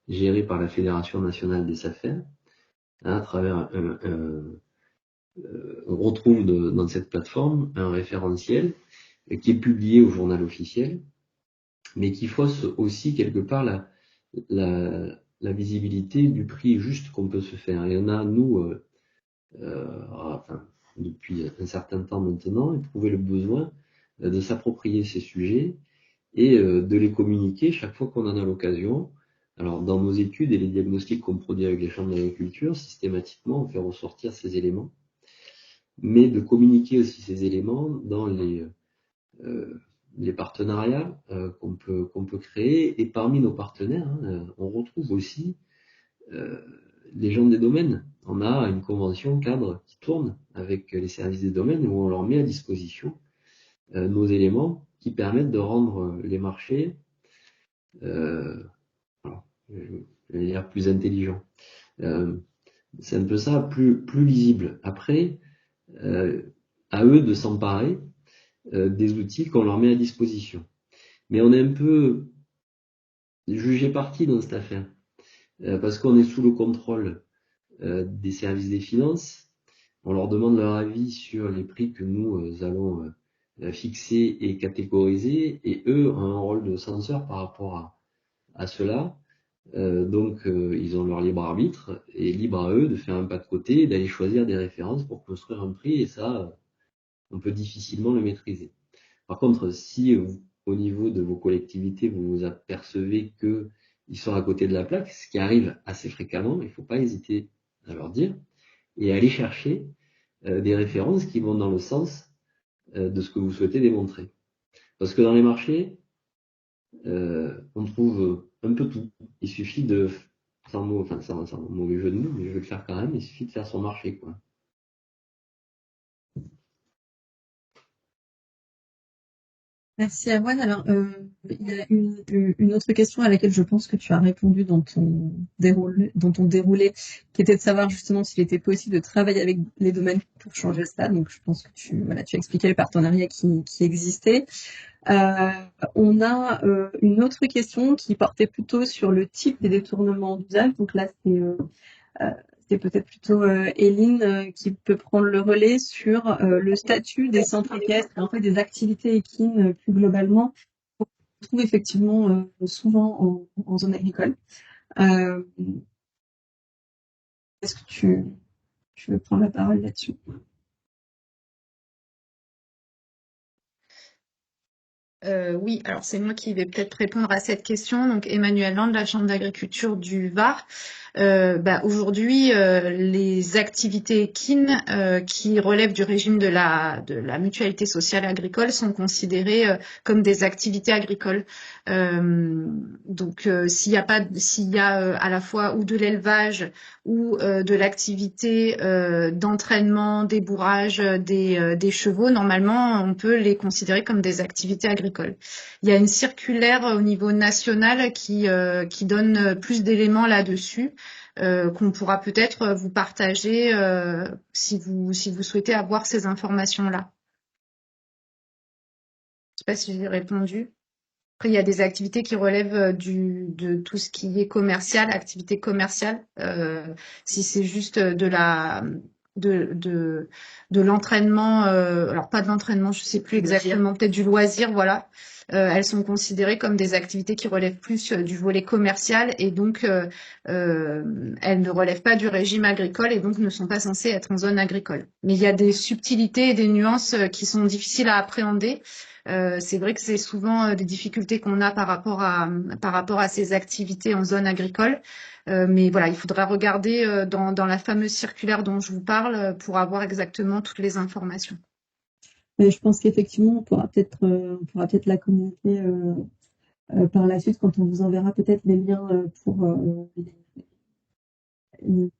gérée par la Fédération nationale des SAFER. À travers on retrouve dans cette plateforme un référentiel qui est publié au journal officiel, mais qui fausse aussi quelque part la visibilité du prix juste qu'on peut se faire. Et on a, nous, depuis un certain temps maintenant, éprouvé le besoin de s'approprier ces sujets et de les communiquer chaque fois qu'on en a l'occasion. Alors, dans nos études et les diagnostics qu'on produit avec les chambres d'agriculture, systématiquement, on fait ressortir ces éléments, mais de communiquer aussi ces éléments dans les partenariats qu'on peut créer. Et parmi nos partenaires, on retrouve aussi les gens des domaines. On a une convention cadre qui tourne avec les services des domaines où on leur met à disposition nos éléments qui permettent de rendre les marchés plus intelligents. C'est un peu ça, plus lisible. Après, à eux de s'emparer des outils qu'on leur met à disposition. Mais on est un peu jugé parti dans cette affaire, parce qu'on est sous le contrôle des services des finances. On leur demande leur avis sur les prix que nous allons fixer et catégoriser, et eux ont un rôle de censeur par rapport à cela. Donc ils ont leur libre arbitre, et libre à eux de faire un pas de côté et d'aller choisir des références pour construire un prix, et ça, on peut difficilement le maîtriser. Par contre, si au niveau de vos collectivités, vous vous apercevez qu'ils sont à côté de la plaque, ce qui arrive assez fréquemment, il ne faut pas hésiter à leur dire, et aller chercher des références qui vont dans le sens de ce que vous souhaitez démontrer. Parce que dans les marchés, on trouve un peu tout. Il suffit de, sans mauvais jeu de mots, mais je vais le faire quand même, il suffit de faire son marché, quoi. Merci Erwan. Alors, il y a une autre question à laquelle je pense que tu as répondu dans ton déroulé, qui était de savoir justement s'il était possible de travailler avec les domaines pour changer ça. Donc, je pense que tu as expliqué le partenariat qui existait. Euh, on a une autre question qui portait plutôt sur le type des détournements d'usage. Donc là, euh, c'est peut-être plutôt Éline qui peut prendre le relais sur le statut des centres équestres et en fait des activités équines plus globalement qu'on trouve effectivement souvent en zone agricole. Euh, Est-ce que tu veux prendre la parole là-dessus? Oui, alors c'est moi qui vais peut-être répondre à cette question. Donc Emmanuel Land, de la Chambre d'agriculture du Var. Aujourd'hui, les activités équines qui relèvent du régime de la mutualité sociale agricole sont considérées comme des activités agricoles. S'il y a à la fois ou de l'élevage ou de l'activité d'entraînement, débourrage des chevaux, normalement, on peut les considérer comme des activités agricoles. Il y a une circulaire au niveau national qui donne plus d'éléments là-dessus, qu'on pourra peut-être vous partager si vous souhaitez avoir ces informations-là. Je ne sais pas si j'ai répondu. Après, il y a des activités qui relèvent de tout ce qui est commercial, activité commerciale. Si c'est juste de, de, de l'entraînement, alors pas de l'entraînement, je sais plus exactement, peut-être du loisir, voilà. Elles sont considérées comme des activités qui relèvent plus du volet commercial et donc elles ne relèvent pas du régime agricole et donc ne sont pas censées être en zone agricole. Mais il y a des subtilités et des nuances qui sont difficiles à appréhender. C'est vrai que c'est souvent des difficultés qu'on a par rapport à ces activités en zone agricole. Mais voilà, il faudra regarder dans la fameuse circulaire dont je vous parle pour avoir exactement toutes les informations. Mais je pense qu'effectivement, on pourra peut-être la communiquer par la suite quand on vous enverra peut-être les liens pour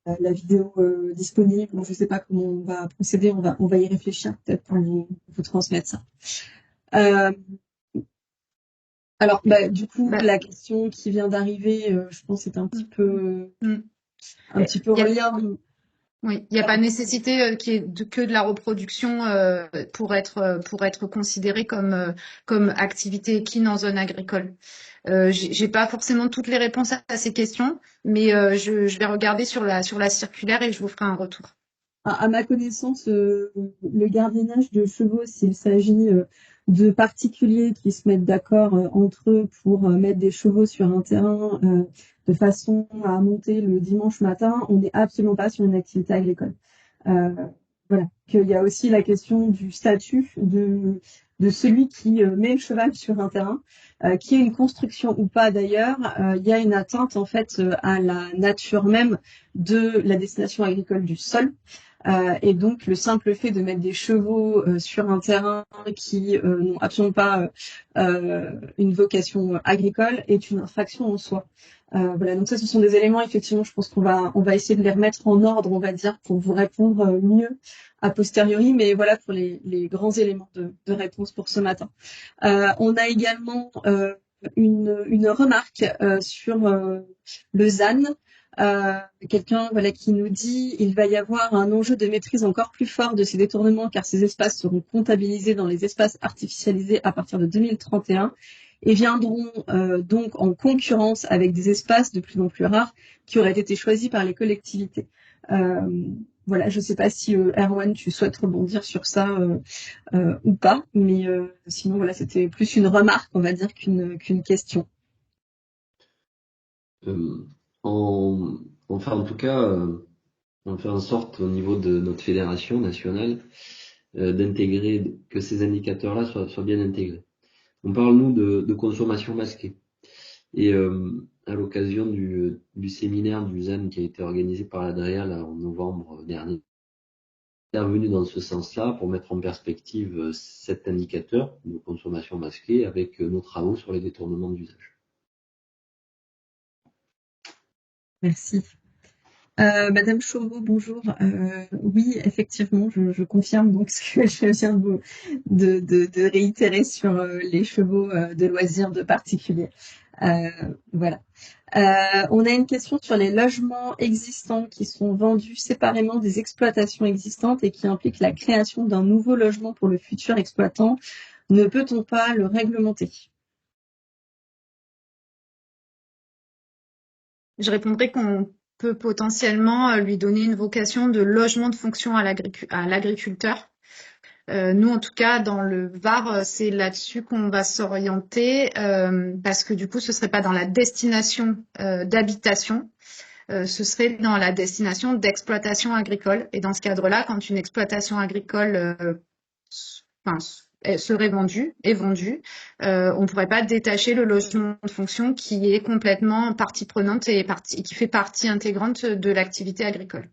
la vidéo disponible. Je ne sais pas comment on va procéder, on va y réfléchir peut-être pour vous transmettre ça. Euh, alors, du coup, la question qui vient d'arriver, je pense, est un petit peu reliée. Oui, il n'y a pas nécessité qu'il y ait que de la reproduction pour être considéré comme activité équine en zone agricole. J'ai pas forcément toutes les réponses à ces questions, mais je vais regarder sur la circulaire et je vous ferai un retour. À ma connaissance, le gardiennage de chevaux, s'il s'agit de particuliers qui se mettent d'accord entre eux pour mettre des chevaux sur un terrain de façon à monter le dimanche matin, on n'est absolument pas sur une activité agricole. Voilà, qu'il y a aussi la question du statut de celui qui met le cheval sur un terrain, qui est une construction ou pas d'ailleurs, il y a une atteinte en fait à la nature même de la destination agricole du sol. Et donc le simple fait de mettre des chevaux sur un terrain qui n'ont absolument pas une vocation agricole est une infraction en soi. Voilà, donc ça, ce sont des éléments, effectivement, je pense on va essayer de les remettre en ordre, on va dire, pour vous répondre mieux a posteriori, mais voilà pour les grands éléments de réponse pour ce matin. On a également une remarque sur le ZAN. Quelqu'un qui nous dit il va y avoir un enjeu de maîtrise encore plus fort de ces détournements car ces espaces seront comptabilisés dans les espaces artificialisés à partir de 2031 et viendront donc en concurrence avec des espaces de plus en plus rares qui auraient été choisis par les collectivités. Voilà, je ne sais pas si Erwan, tu souhaites rebondir sur ça ou pas, mais sinon voilà, c'était plus une remarque, on va dire, qu'une question. On fait en tout cas, on fait en sorte au niveau de notre fédération nationale d'intégrer, que ces indicateurs-là soient bien intégrés. On parle, nous, de consommation masquée. Et à l'occasion du séminaire du ZAN qui a été organisé par l'ADREA en novembre dernier, intervenu dans ce sens-là pour mettre en perspective cet indicateur de consommation masquée avec nos travaux sur les détournements d'usage. Merci. Madame Chauveau, bonjour. Oui, effectivement, je confirme donc ce que je viens de réitérer sur les chevaux de loisirs de particuliers. Voilà. On a une question sur les logements existants qui sont vendus séparément des exploitations existantes et qui impliquent la création d'un nouveau logement pour le futur exploitant. Ne peut-on pas le réglementer? Je répondrai qu'on peut potentiellement lui donner une vocation de logement de fonction à l'agriculteur. Nous, en tout cas, dans le Var, c'est là-dessus qu'on va s'orienter parce que du coup, ce serait pas dans la destination d'habitation, ce serait dans la destination d'exploitation agricole. Et dans ce cadre-là, quand une exploitation agricole enfin, serait est vendue, on ne pourrait pas détacher le logement de fonction qui est complètement partie prenante et qui fait partie intégrante de l'activité agricole.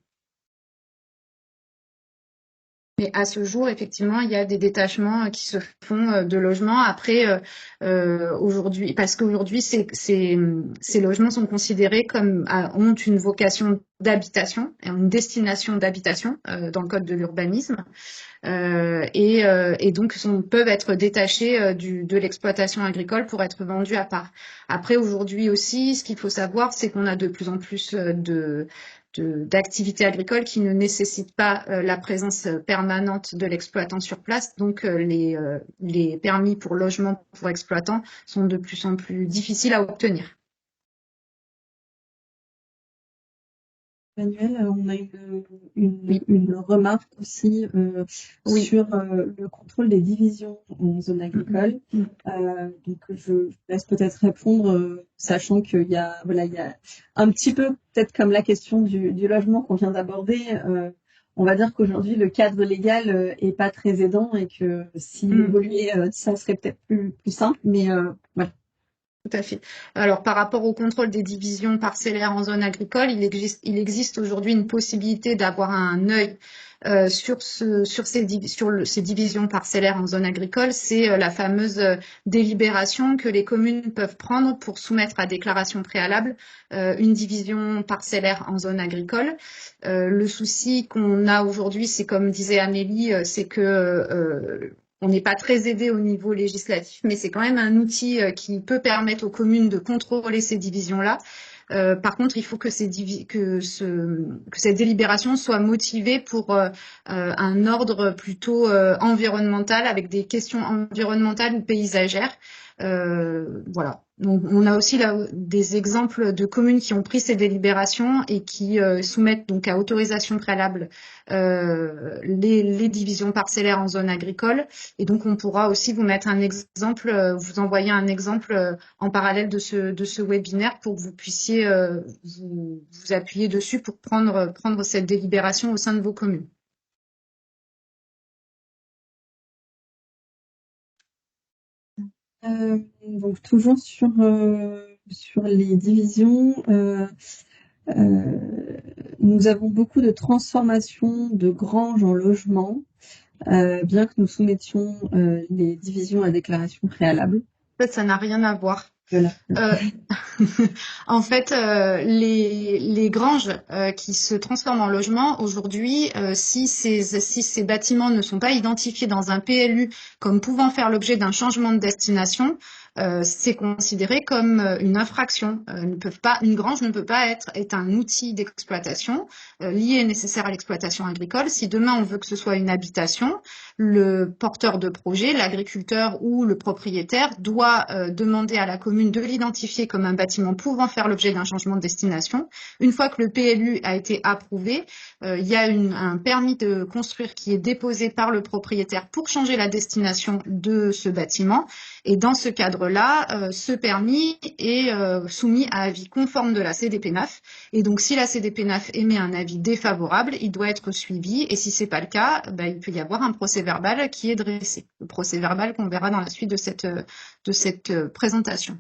Mais à ce jour, effectivement, il y a des détachements qui se font de logements. Après, aujourd'hui, parce qu'aujourd'hui, ces logements sont considérés comme ont une vocation d'habitation et une destination d'habitation dans le code de l'urbanisme. Et donc peuvent être détachés de l'exploitation agricole pour être vendus à part. Après, aujourd'hui aussi, ce qu'il faut savoir, c'est qu'on a de plus en plus d'activités agricoles qui ne nécessitent pas la présence permanente de l'exploitant sur place. Donc, les permis pour logement pour exploitants sont de plus en plus difficiles à obtenir. Manuel, on a une remarque aussi Oui. sur le contrôle des divisions en zone agricole. Donc je laisse peut-être répondre, sachant qu'il y a un petit peu peut-être comme la question du logement qu'on vient d'aborder. On va dire qu'aujourd'hui le cadre légal est pas très aidant et que s'il évoluait, ça serait peut-être plus simple. Mais voilà. Tout à fait. Alors, par rapport au contrôle des divisions parcellaires en zone agricole, il existe aujourd'hui une possibilité d'avoir un œil sur ces divisions parcellaires en zone agricole. C'est la fameuse délibération que les communes peuvent prendre pour soumettre à déclaration préalable une division parcellaire en zone agricole. Le souci qu'on a aujourd'hui, c'est comme disait Amélie, c'est que on n'est pas très aidé au niveau législatif, mais c'est quand même un outil qui peut permettre aux communes de contrôler ces divisions-là. Par contre, il faut que cette délibération soit motivée pour un ordre plutôt environnemental, avec des questions environnementales ou paysagères. Voilà. Donc, on a aussi là des exemples de communes qui ont pris ces délibérations et qui soumettent donc à autorisation préalable les divisions parcellaires en zone agricole. Et donc, on pourra aussi vous mettre un exemple, vous envoyer un exemple en parallèle de ce webinaire pour que vous puissiez vous appuyer dessus pour prendre cette délibération au sein de vos communes. Donc toujours sur les divisions, nous avons beaucoup de transformations de granges en logements, bien que nous soumettions les divisions à déclaration préalable. En fait, ça n'a rien à voir. Voilà. En fait, les granges qui se transforment en logements aujourd'hui, si ces bâtiments ne sont pas identifiés dans un PLU comme pouvant faire l'objet d'un changement de destination, c'est considéré comme une infraction. Une grange ne peut pas être un outil d'exploitation lié et nécessaire à l'exploitation agricole. Si demain on veut que ce soit une habitation, le porteur de projet, l'agriculteur ou le propriétaire doit demander à la commune de l'identifier comme un bâtiment pouvant faire l'objet d'un changement de destination. Une fois que le PLU a été approuvé, il y a un permis de construire qui est déposé par le propriétaire pour changer la destination de ce bâtiment. Et dans ce cadre-là, ce permis est soumis à avis conforme de la CDPENAF. Et donc, si la CDPENAF émet un avis défavorable, il doit être suivi. Et si c'est pas le cas, il peut y avoir un procès-verbal qui est dressé. Le procès-verbal qu'on verra dans la suite de cette présentation.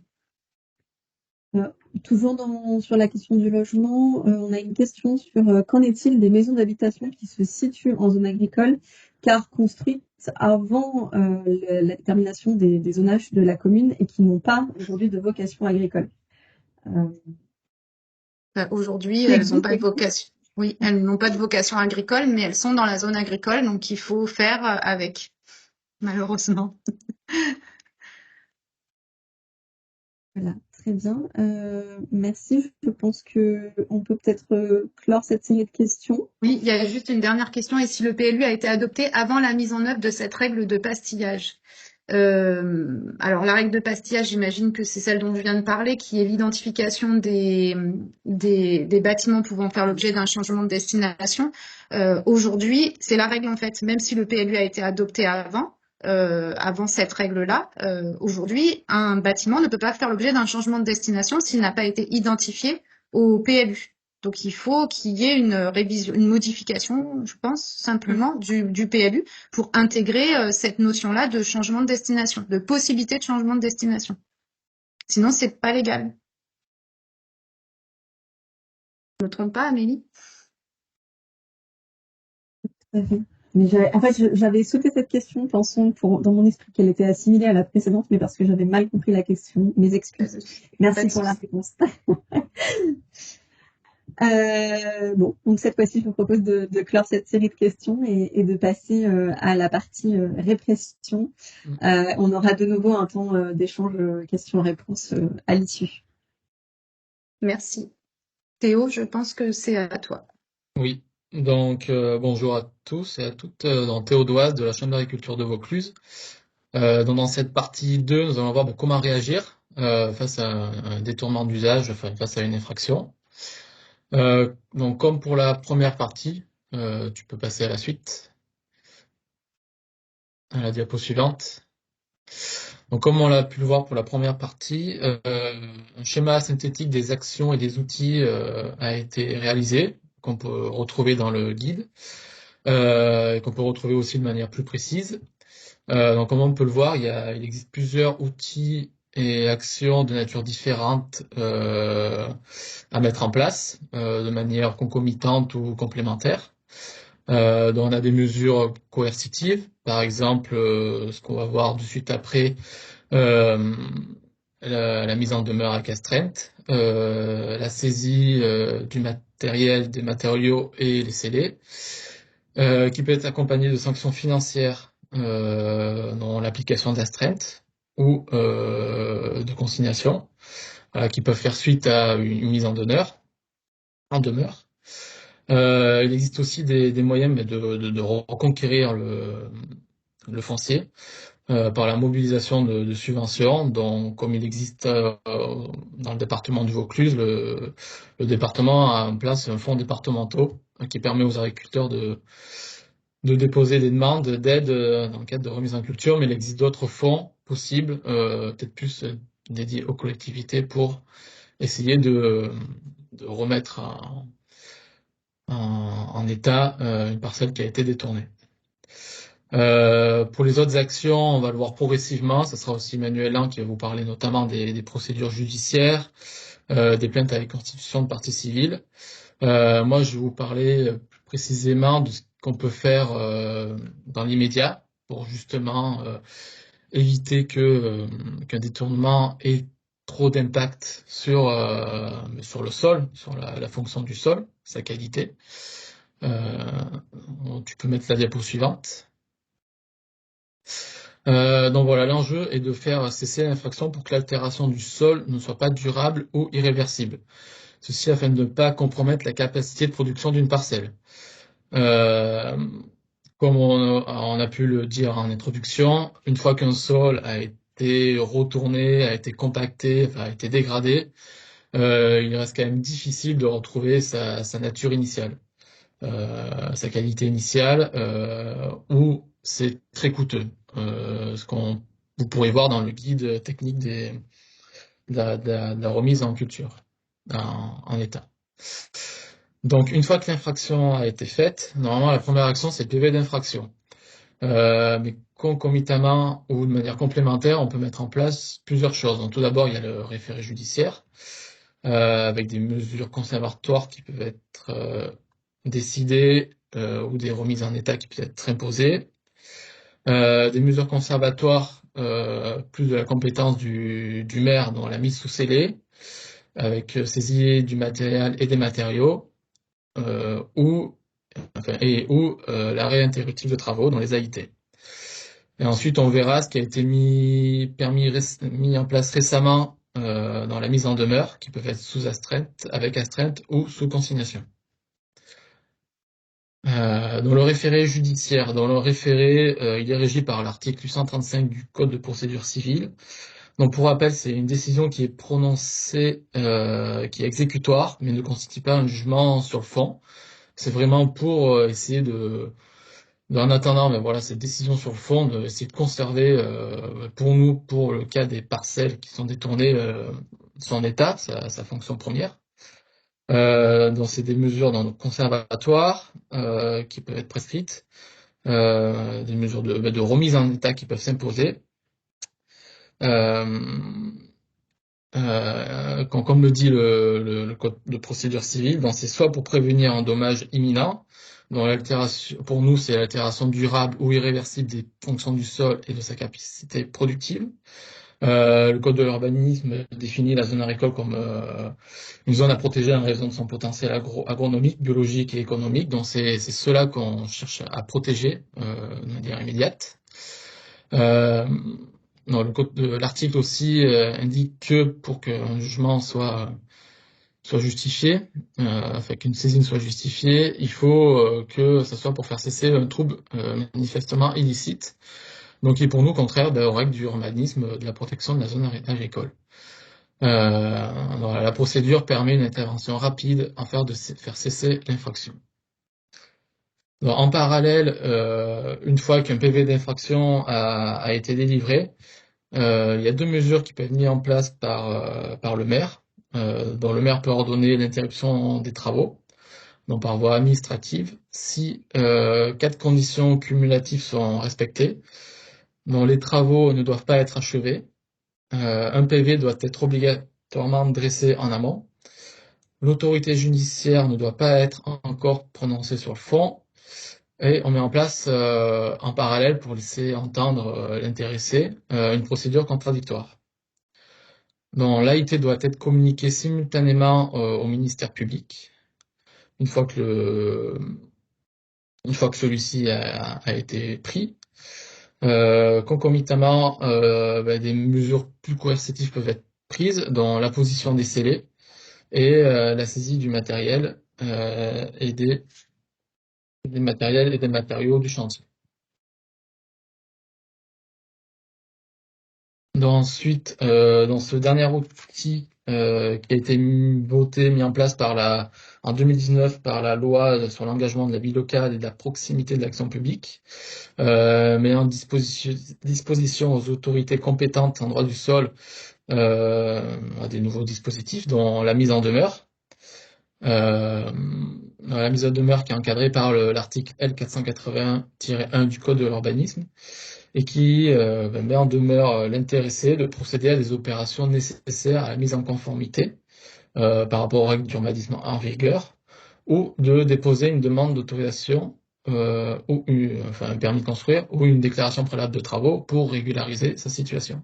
Toujours sur la question du logement, on a une question sur qu'en est-il des maisons d'habitation qui se situent en zone agricole car construites avant la détermination des zonages de la commune et qui n'ont pas aujourd'hui de vocation agricole. Aujourd'hui, Qui elles n'ont existe, pas de vocation. Oui, elles n'ont pas de vocation agricole, mais elles sont dans la zone agricole, donc il faut faire avec, malheureusement. Voilà, très bien. Merci. Je pense que on peut peut-être clore cette série de questions. Oui, il y a juste une dernière question. Et si le PLU a été adopté avant la mise en œuvre de cette règle de pastillage? Alors, la règle de pastillage, j'imagine que c'est celle dont je viens de parler, qui est l'identification des bâtiments pouvant faire l'objet d'un changement de destination. Aujourd'hui, c'est la règle en fait, même si le PLU a été adopté avant cette règle-là, aujourd'hui, un bâtiment ne peut pas faire l'objet d'un changement de destination s'il n'a pas été identifié au PLU. Donc, il faut qu'il y ait une révision, une modification, je pense, simplement du PLU pour intégrer cette notion-là de changement de destination, de possibilité de changement de destination. Sinon, c'est pas légal. Je me trompe pas, Amélie? Tout à fait. Mais j'avais sauté cette question pensant dans mon esprit qu'elle était assimilée à la précédente, mais parce que j'avais mal compris la question. Mes excuses. Merci pour la réponse. Bon, donc cette fois-ci, je vous propose de clore cette série de questions et de passer à la partie répression. On aura de nouveau un temps d'échange questions-réponses à l'issue. Merci. Théo, je pense que c'est à toi. Oui, donc bonjour à tous et à toutes, dans Théo Doise de la Chambre d'agriculture de Vaucluse. Donc dans cette partie 2, nous allons voir comment réagir face à un détournement d'usage, enfin face à une infraction. Donc comme pour la première partie, tu peux passer à la suite, à la diapo suivante. Donc comme on l'a pu le voir pour la première partie, un schéma synthétique des actions et des outils a été réalisé, qu'on peut retrouver dans le guide, et qu'on peut retrouver aussi de manière plus précise. Donc comme on peut le voir, il existe plusieurs outils et actions de nature différente à mettre en place de manière concomitante ou complémentaire. Donc on a des mesures coercitives, par exemple ce qu'on va voir de suite après, la mise en demeure avec astreinte, la saisie du matériel, des matériaux et les scellés, qui peut être accompagné de sanctions financières dans l'application d'astreinte ou de consignation, qui peuvent faire suite à une mise en demeure. Il existe aussi des moyens de reconquérir le foncier par la mobilisation de subventions, donc comme il existe dans le département du Vaucluse, le département a en place un fonds départemental qui permet aux agriculteurs de déposer des demandes d'aide dans le cadre de remise en culture, mais il existe d'autres fonds possibles, peut-être plus dédiés aux collectivités pour essayer de remettre en état une parcelle qui a été détournée. Pour les autres actions, on va le voir progressivement. Ce sera aussi Emmanuel Lang qui va vous parler notamment des procédures judiciaires, des plaintes avec constitution de partie civile. Moi, je vais vous parler plus précisément de ce qu'on peut faire dans l'immédiat pour justement éviter qu'un détournement ait trop d'impact sur le sol, sur la fonction du sol, sa qualité. Tu peux mettre la diapo suivante. Donc voilà, l'enjeu est de faire cesser l'infraction pour que l'altération du sol ne soit pas durable ou irréversible. Ceci afin de ne pas compromettre la capacité de production d'une parcelle. Comme on a pu le dire en introduction, une fois qu'un sol a été retourné, a été compacté, enfin, a été dégradé, il reste quand même difficile de retrouver sa nature initiale, sa qualité initiale, ou c'est très coûteux. Vous pourrez voir dans le guide technique de la remise en culture, en état. Donc, une fois que l'infraction a été faite, normalement, la première action, c'est le PV d'infraction. Mais concomitamment ou de manière complémentaire, on peut mettre en place plusieurs choses. Donc, tout d'abord, il y a le référé judiciaire, avec des mesures conservatoires qui peuvent être décidées ou des remises en état qui peuvent être imposées. Des mesures conservatoires plus de la compétence du maire dans la mise sous scellé. avec saisie du matériel et des matériaux, ou l'arrêt interruptif de travaux dans les AIT. Et ensuite, on verra ce qui a été mis en place récemment dans la mise en demeure, qui peuvent être sous astreinte, avec astreinte ou sous consignation. Dans le référé judiciaire, il est régi par l'article 835 du Code de procédure civile. Donc pour rappel, c'est une décision qui est prononcée, qui est exécutoire, mais ne constitue pas un jugement sur le fond. C'est vraiment pour essayer en attendant, mais voilà, cette décision sur le fond, d'essayer de conserver pour nous, pour le cas des parcelles qui sont détournées, son état, sa fonction première. Donc c'est des mesures conservatoires qui peuvent être prescrites, des mesures de remise en état qui peuvent s'imposer. Comme le dit le code de procédure civile, donc c'est soit pour prévenir un dommage imminent, dont l'altération, pour nous, c'est l'altération durable ou irréversible des fonctions du sol et de sa capacité productive. Le code de l'urbanisme définit la zone agricole comme une zone à protéger en raison de son potentiel agronomique, biologique et économique. Donc c'est cela qu'on cherche à protéger de manière immédiate. L'article aussi indique que pour qu'un jugement soit justifié, enfin qu'une saisine soit justifiée, il faut que ça soit pour faire cesser un trouble manifestement illicite, donc qui est pour nous contraire aux règles du urbanisme de la protection de la zone agricole. La procédure permet une intervention rapide afin de faire cesser l'infraction. En parallèle, une fois qu'un PV d'infraction a été délivré, il y a deux mesures qui peuvent être mises en place par le maire, dont le maire peut ordonner l'interruption des travaux, donc par voie administrative, si 4 conditions cumulatives sont respectées, dont les travaux ne doivent pas être achevés, un PV doit être obligatoirement dressé en amont, l'autorité judiciaire ne doit pas être encore prononcée sur le fond, et on met en place en parallèle, pour laisser entendre l'intéressé, une procédure contradictoire. Donc l'AIT doit être communiquée simultanément au ministère public, une fois que celui-ci a été pris. Concomitamment, des mesures plus coercitives peuvent être prises, dont la position des scellés et la saisie du matériel et des matériels et des matériaux du chantier. Ensuite, dans ce dernier outil qui a été mis en place en 2019 par la loi sur l'engagement de la vie locale et de la proximité de l'action publique, met en disposition aux autorités compétentes en droit du sol des nouveaux dispositifs, dont la mise en demeure. La mise en demeure qui est encadrée par l'article L481-1 du Code de l'urbanisme, et qui met en demeure l'intéressé de procéder à des opérations nécessaires à la mise en conformité par rapport aux règles d'urbanisme en vigueur, ou de déposer une demande d'autorisation ou un permis de construire ou une déclaration préalable de travaux pour régulariser sa situation.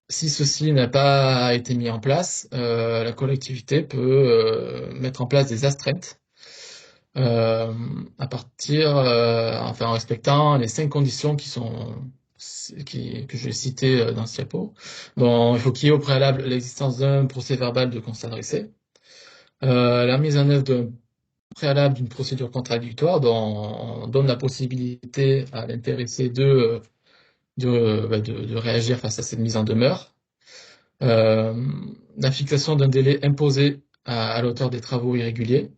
Si ceci n'a pas été mis en place, la collectivité peut mettre en place des astreintes en respectant les 5 conditions que je vais citer dans ce diapo. Bon, il faut qu'il y ait au préalable l'existence d'un procès-verbal de constat dressé, la mise en œuvre d'un préalable d'une procédure contradictoire dont on donne la possibilité à l'intéressé de réagir face à cette mise en demeure, la fixation d'un délai imposé à l'auteur des travaux irréguliers.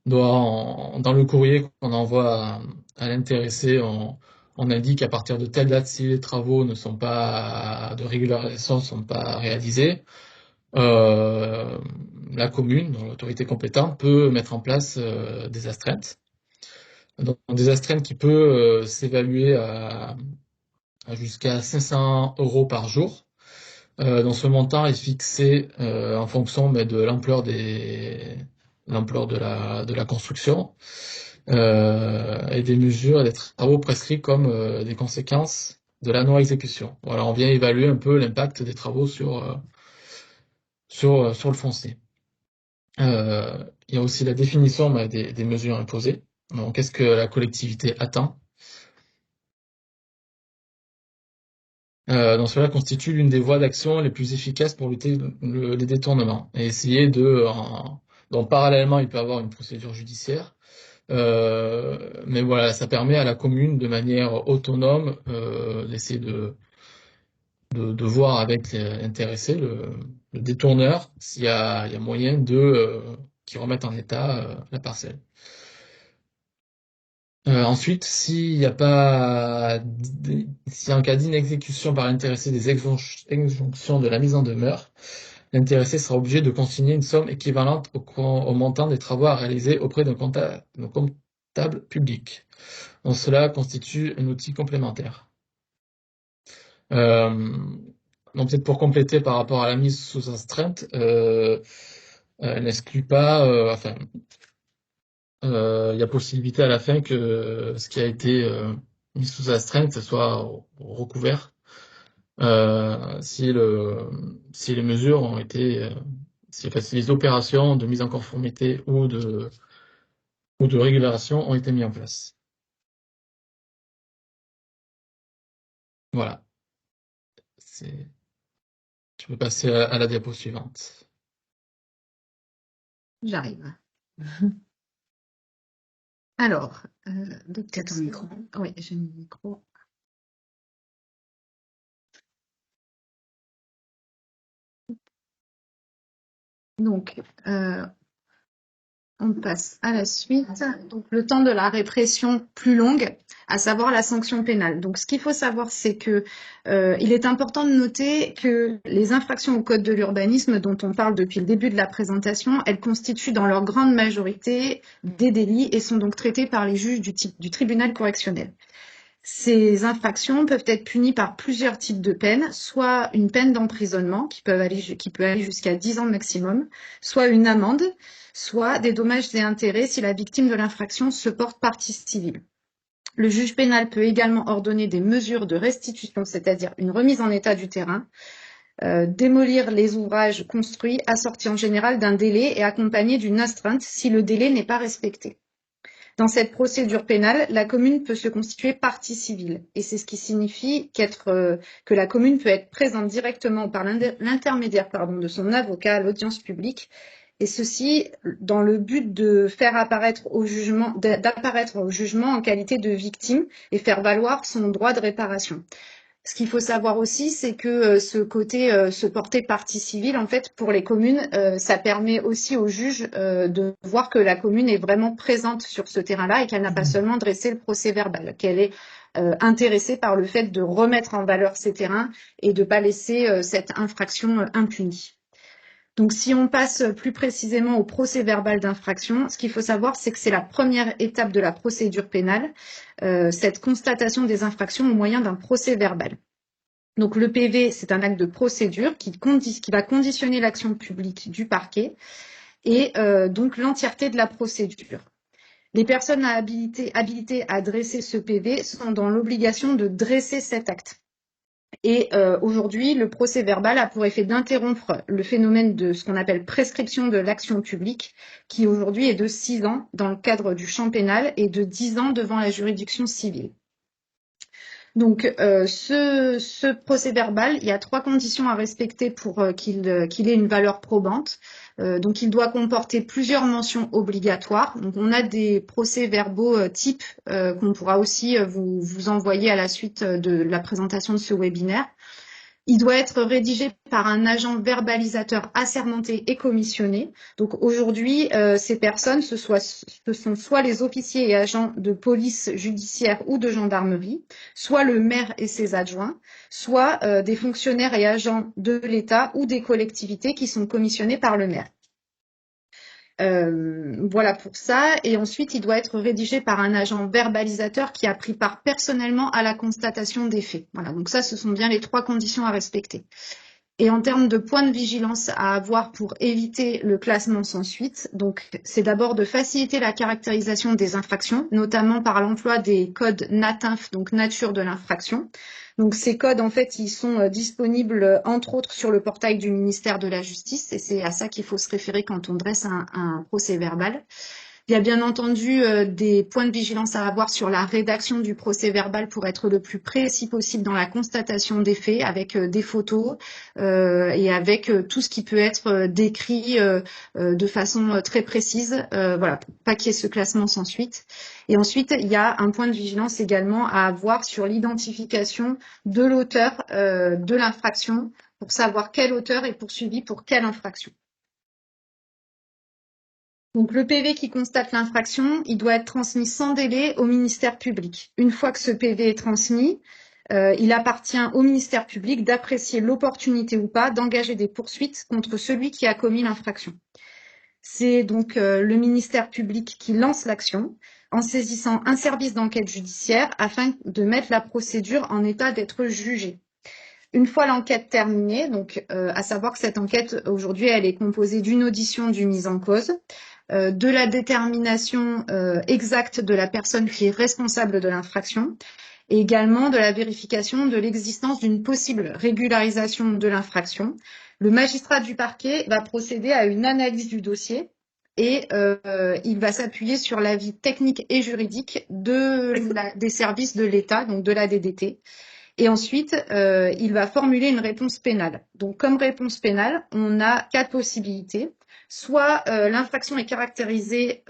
Dans le courrier qu'on envoie à l'intéressé, on indique à partir de telle date, si les travaux de régularisation ne sont pas réalisés, la commune, donc l'autorité compétente, peut mettre en place des astreintes. Donc des astreintes qui peuvent s'évaluer à jusqu'à 500 € par jour. Dans ce montant est fixé en fonction de l'ampleur de la construction et des mesures et des travaux prescrits comme des conséquences de la non-exécution. Voilà, on vient évaluer un peu l'impact des travaux sur sur le foncier. Il y a aussi la définition des mesures imposées. Donc, qu'est-ce que la collectivité attend? Donc cela constitue l'une des voies d'action les plus efficaces pour lutter les détournements et essayer donc parallèlement il peut y avoir une procédure judiciaire, mais voilà, ça permet à la commune de manière autonome d'essayer de voir avec l'intéressé, le détourneur, s'il y a moyen qu'il remette en état la parcelle. Ensuite, s'il y a un cas d'inexécution par l'intéressé des injonctions de la mise en demeure, l'intéressé sera obligé de consigner une somme équivalente au montant des travaux à réaliser auprès d'un comptable public. Donc cela constitue un outil complémentaire. Donc peut-être pour compléter par rapport à la mise sous astreinte, elle n'exclut pas, il y a possibilité à la fin que ce qui a été mis sous astreinte soit recouvert si les mesures ont été, si les opérations de mise en conformité ou de régulation ont été mises en place. Voilà. Je peux passer à la diapo suivante. J'arrive. Alors, T'as ton micro. Oui, j'ai mon micro. Donc, on passe à la suite. Donc, le temps de la répression plus longue, à savoir la sanction pénale. Donc, ce qu'il faut savoir, c'est que il est important de noter que les infractions au code de l'urbanisme, dont on parle depuis le début de la présentation, elles constituent dans leur grande majorité des délits et sont donc traitées par les juges du tribunal correctionnel. Ces infractions peuvent être punies par plusieurs types de peines, soit une peine d'emprisonnement qui peut aller jusqu'à 10 ans maximum, soit une amende, soit des dommages et intérêts si la victime de l'infraction se porte partie civile. Le juge pénal peut également ordonner des mesures de restitution, c'est-à-dire une remise en état du terrain, démolir les ouvrages construits assortis en général d'un délai et accompagnés d'une astreinte si le délai n'est pas respecté. Dans cette procédure pénale, la commune peut se constituer partie civile et c'est ce qui signifie que la commune peut être présente directement par l'intermédiaire de son avocat à l'audience publique et ceci dans le but de faire d'apparaître au jugement en qualité de victime et faire valoir son droit de réparation. Ce qu'il faut savoir aussi, c'est que ce côté se porter partie civile, en fait, pour les communes, ça permet aussi aux juges de voir que la commune est vraiment présente sur ce terrain-là et qu'elle n'a pas seulement dressé le procès-verbal, qu'elle est intéressée par le fait de remettre en valeur ces terrains et de ne pas laisser cette infraction impunie. Donc, si on passe plus précisément au procès-verbal d'infraction, ce qu'il faut savoir, c'est que c'est la première étape de la procédure pénale, cette constatation des infractions au moyen d'un procès-verbal. Donc, le PV, c'est un acte de procédure qui va conditionner l'action publique du parquet et donc l'entièreté de la procédure. Les personnes habilitées à dresser ce PV sont dans l'obligation de dresser cet acte. Et aujourd'hui, le procès verbal a pour effet d'interrompre le phénomène de ce qu'on appelle prescription de l'action publique, qui aujourd'hui est de 6 ans dans le cadre du champ pénal et de 10 ans devant la juridiction civile. Donc, ce procès verbal, il y a 3 conditions à respecter pour qu'il ait une valeur probante. Donc, il doit comporter plusieurs mentions obligatoires. Donc, on a des procès-verbaux types qu'on pourra aussi vous envoyer à la suite de la présentation de ce webinaire. Il doit être rédigé par un agent verbalisateur assermenté et commissionné. Donc aujourd'hui, ces personnes, ce sont soit les officiers et agents de police judiciaire ou de gendarmerie, soit le maire et ses adjoints, soit des fonctionnaires et agents de l'État ou des collectivités qui sont commissionnés par le maire. Voilà pour ça. Et ensuite, il doit être rédigé par un agent verbalisateur qui a pris part personnellement à la constatation des faits. Voilà, donc ça, ce sont bien les 3 conditions à respecter. Et en termes de points de vigilance à avoir pour éviter le classement sans suite, donc c'est d'abord de faciliter la caractérisation des infractions, notamment par l'emploi des codes NATINF, donc nature de l'infraction. Donc ces codes, en fait, ils sont disponibles entre autres sur le portail du ministère de la Justice, et c'est à ça qu'il faut se référer quand on dresse un procès-verbal. Il y a bien entendu des points de vigilance à avoir sur la rédaction du procès-verbal pour être le plus précis possible dans la constatation des faits, avec des photos et avec tout ce qui peut être décrit de façon très précise, voilà, pour pas qu'il y ait ce classement sans suite. Et ensuite, il y a un point de vigilance également à avoir sur l'identification de l'auteur de l'infraction, pour savoir quel auteur est poursuivi pour quelle infraction. Donc le PV qui constate l'infraction, il doit être transmis sans délai au ministère public. Une fois que ce PV est transmis, il appartient au ministère public d'apprécier l'opportunité ou pas d'engager des poursuites contre celui qui a commis l'infraction. C'est donc le ministère public qui lance l'action en saisissant un service d'enquête judiciaire afin de mettre la procédure en état d'être jugée. Une fois l'enquête terminée, donc à savoir que cette enquête aujourd'hui elle est composée d'une audition du mis en cause, de la détermination exacte de la personne qui est responsable de l'infraction et également de la vérification de l'existence d'une possible régularisation de l'infraction. Le magistrat du parquet va procéder à une analyse du dossier et il va s'appuyer sur l'avis technique et juridique des services de l'État, donc de la DDT. Et ensuite, il va formuler une réponse pénale. Donc, comme réponse pénale, on a 4 possibilités. Soit l'infraction est caractérisée,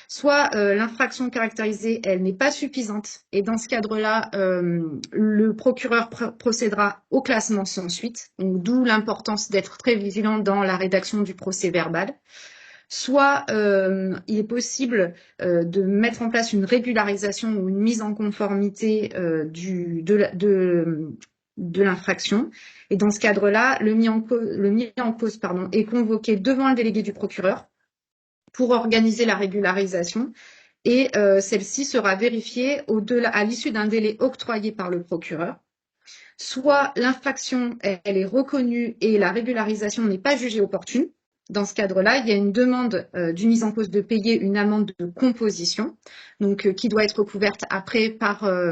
soit l'infraction caractérisée, elle n'est pas suffisante. Et dans ce cadre-là, le procureur procédera au classement sans suite. Donc, d'où l'importance d'être très vigilant dans la rédaction du procès-verbal. Soit il est possible de mettre en place une régularisation ou une mise en conformité de l'infraction. Et dans ce cadre-là, le mis en cause est convoqué devant le délégué du procureur pour organiser la régularisation. Et celle-ci sera vérifiée à l'issue d'un délai octroyé par le procureur. Soit l'infraction, elle est reconnue et la régularisation n'est pas jugée opportune. Dans ce cadre-là, il y a une demande du mis en cause de payer une amende de composition, donc qui doit être couverte après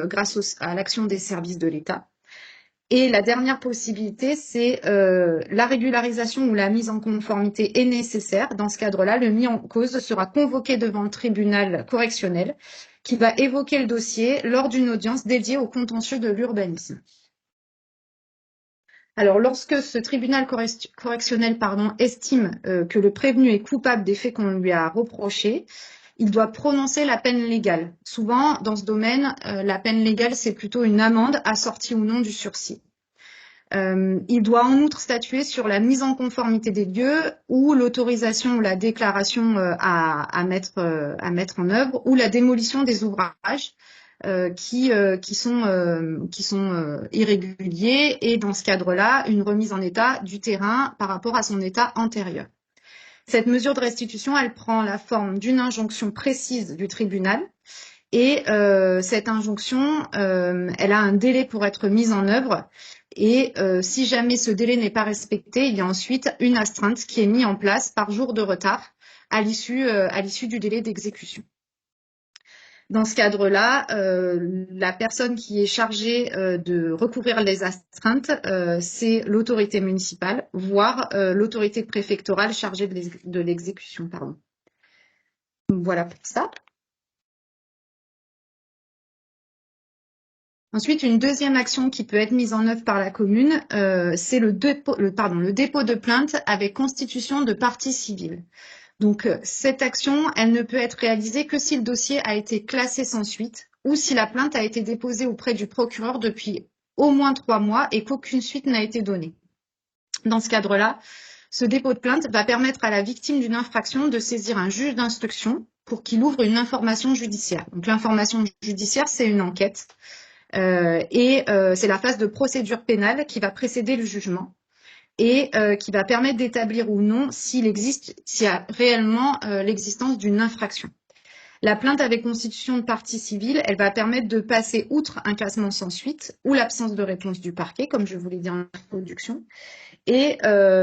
grâce à l'action des services de l'État. Et la dernière possibilité, c'est la régularisation ou la mise en conformité est nécessaire. Dans ce cadre-là, le mis en cause sera convoqué devant le tribunal correctionnel qui va évoquer le dossier lors d'une audience dédiée au contentieux de l'urbanisme. Alors, lorsque ce tribunal correctionnel estime que le prévenu est coupable des faits qu'on lui a reprochés, il doit prononcer la peine légale. Souvent, dans ce domaine, la peine légale, c'est plutôt une amende assortie ou non du sursis. Il doit en outre statuer sur la mise en conformité des lieux ou l'autorisation ou la déclaration à mettre en œuvre ou la démolition des ouvrages qui sont irréguliers et dans ce cadre-là, une remise en état du terrain par rapport à son état antérieur. Cette mesure de restitution, elle prend la forme d'une injonction précise du tribunal et cette injonction, elle a un délai pour être mise en œuvre et si jamais ce délai n'est pas respecté, il y a ensuite une astreinte qui est mise en place par jour de retard à l'issue du délai d'exécution. Dans ce cadre-là, la personne qui est chargée de recouvrir les astreintes, c'est l'autorité municipale, voire l'autorité préfectorale chargée de l'exécution. Voilà pour ça. Ensuite, une deuxième action qui peut être mise en œuvre par la commune, c'est le dépôt de plainte avec constitution de partie civile. Donc, cette action, elle ne peut être réalisée que si le dossier a été classé sans suite ou si la plainte a été déposée auprès du procureur depuis au moins 3 mois et qu'aucune suite n'a été donnée. Dans ce cadre-là, ce dépôt de plainte va permettre à la victime d'une infraction de saisir un juge d'instruction pour qu'il ouvre une information judiciaire. Donc, l'information judiciaire, c'est une enquête et c'est la phase de procédure pénale qui va précéder le jugement. Et qui va permettre d'établir ou non s'il y a réellement l'existence d'une infraction. La plainte avec constitution de partie civile, elle va permettre de passer outre un classement sans suite ou l'absence de réponse du parquet, comme je vous l'ai dit en introduction. Et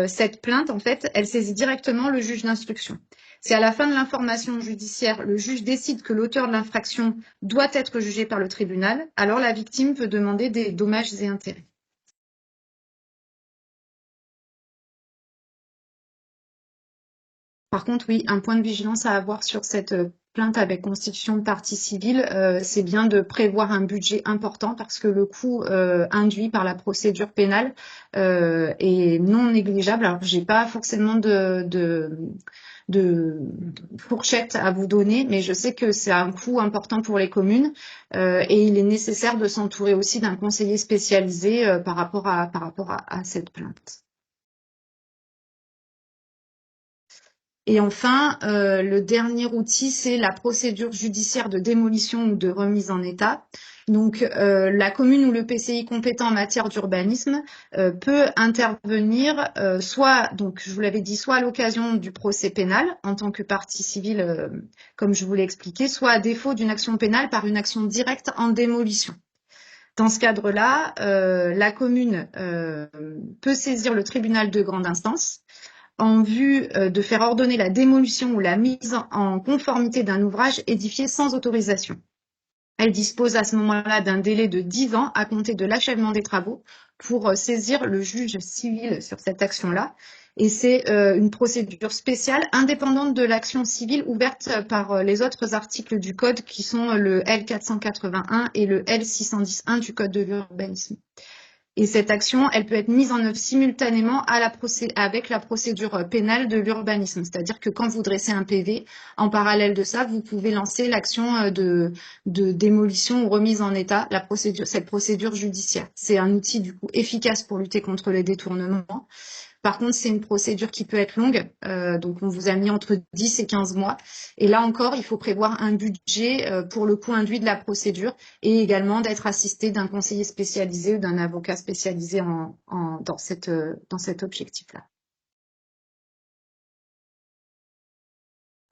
cette plainte, en fait, elle saisit directement le juge d'instruction. Si à la fin de l'information judiciaire, le juge décide que l'auteur de l'infraction doit être jugé par le tribunal, alors la victime peut demander des dommages et intérêts. Par contre, oui, un point de vigilance à avoir sur cette plainte avec constitution de partie civile, c'est bien de prévoir un budget important parce que le coût induit par la procédure pénale est non négligeable. Alors, j'ai pas forcément de fourchette à vous donner, mais je sais que c'est un coût important pour les communes et il est nécessaire de s'entourer aussi d'un conseiller spécialisé par rapport à cette plainte. Et enfin, le dernier outil, c'est la procédure judiciaire de démolition ou de remise en état. Donc, la commune ou le PCI compétent en matière d'urbanisme peut intervenir soit, donc je vous l'avais dit, soit à l'occasion du procès pénal en tant que partie civile, comme je vous l'ai expliqué, soit à défaut d'une action pénale par une action directe en démolition. Dans ce cadre-là, la commune peut saisir le tribunal de grande instance en vue de faire ordonner la démolition ou la mise en conformité d'un ouvrage édifié sans autorisation. Elle dispose à ce moment-là d'un délai de 10 ans à compter de l'achèvement des travaux pour saisir le juge civil sur cette action-là. Et c'est une procédure spéciale indépendante de l'action civile ouverte par les autres articles du Code qui sont le L481 et le L610-1 du Code de l'urbanisme. Et cette action, elle peut être mise en œuvre simultanément avec la procédure pénale de l'urbanisme. C'est-à-dire que quand vous dressez un PV, en parallèle de ça, vous pouvez lancer l'action de démolition ou remise en état, cette procédure judiciaire. C'est un outil du coup efficace pour lutter contre les détournements. Par contre, c'est une procédure qui peut être longue, donc on vous a mis entre 10 et 15 mois. Et là encore, il faut prévoir un budget pour le coût induit de la procédure et également d'être assisté d'un conseiller spécialisé ou d'un avocat spécialisé dans cet objectif-là.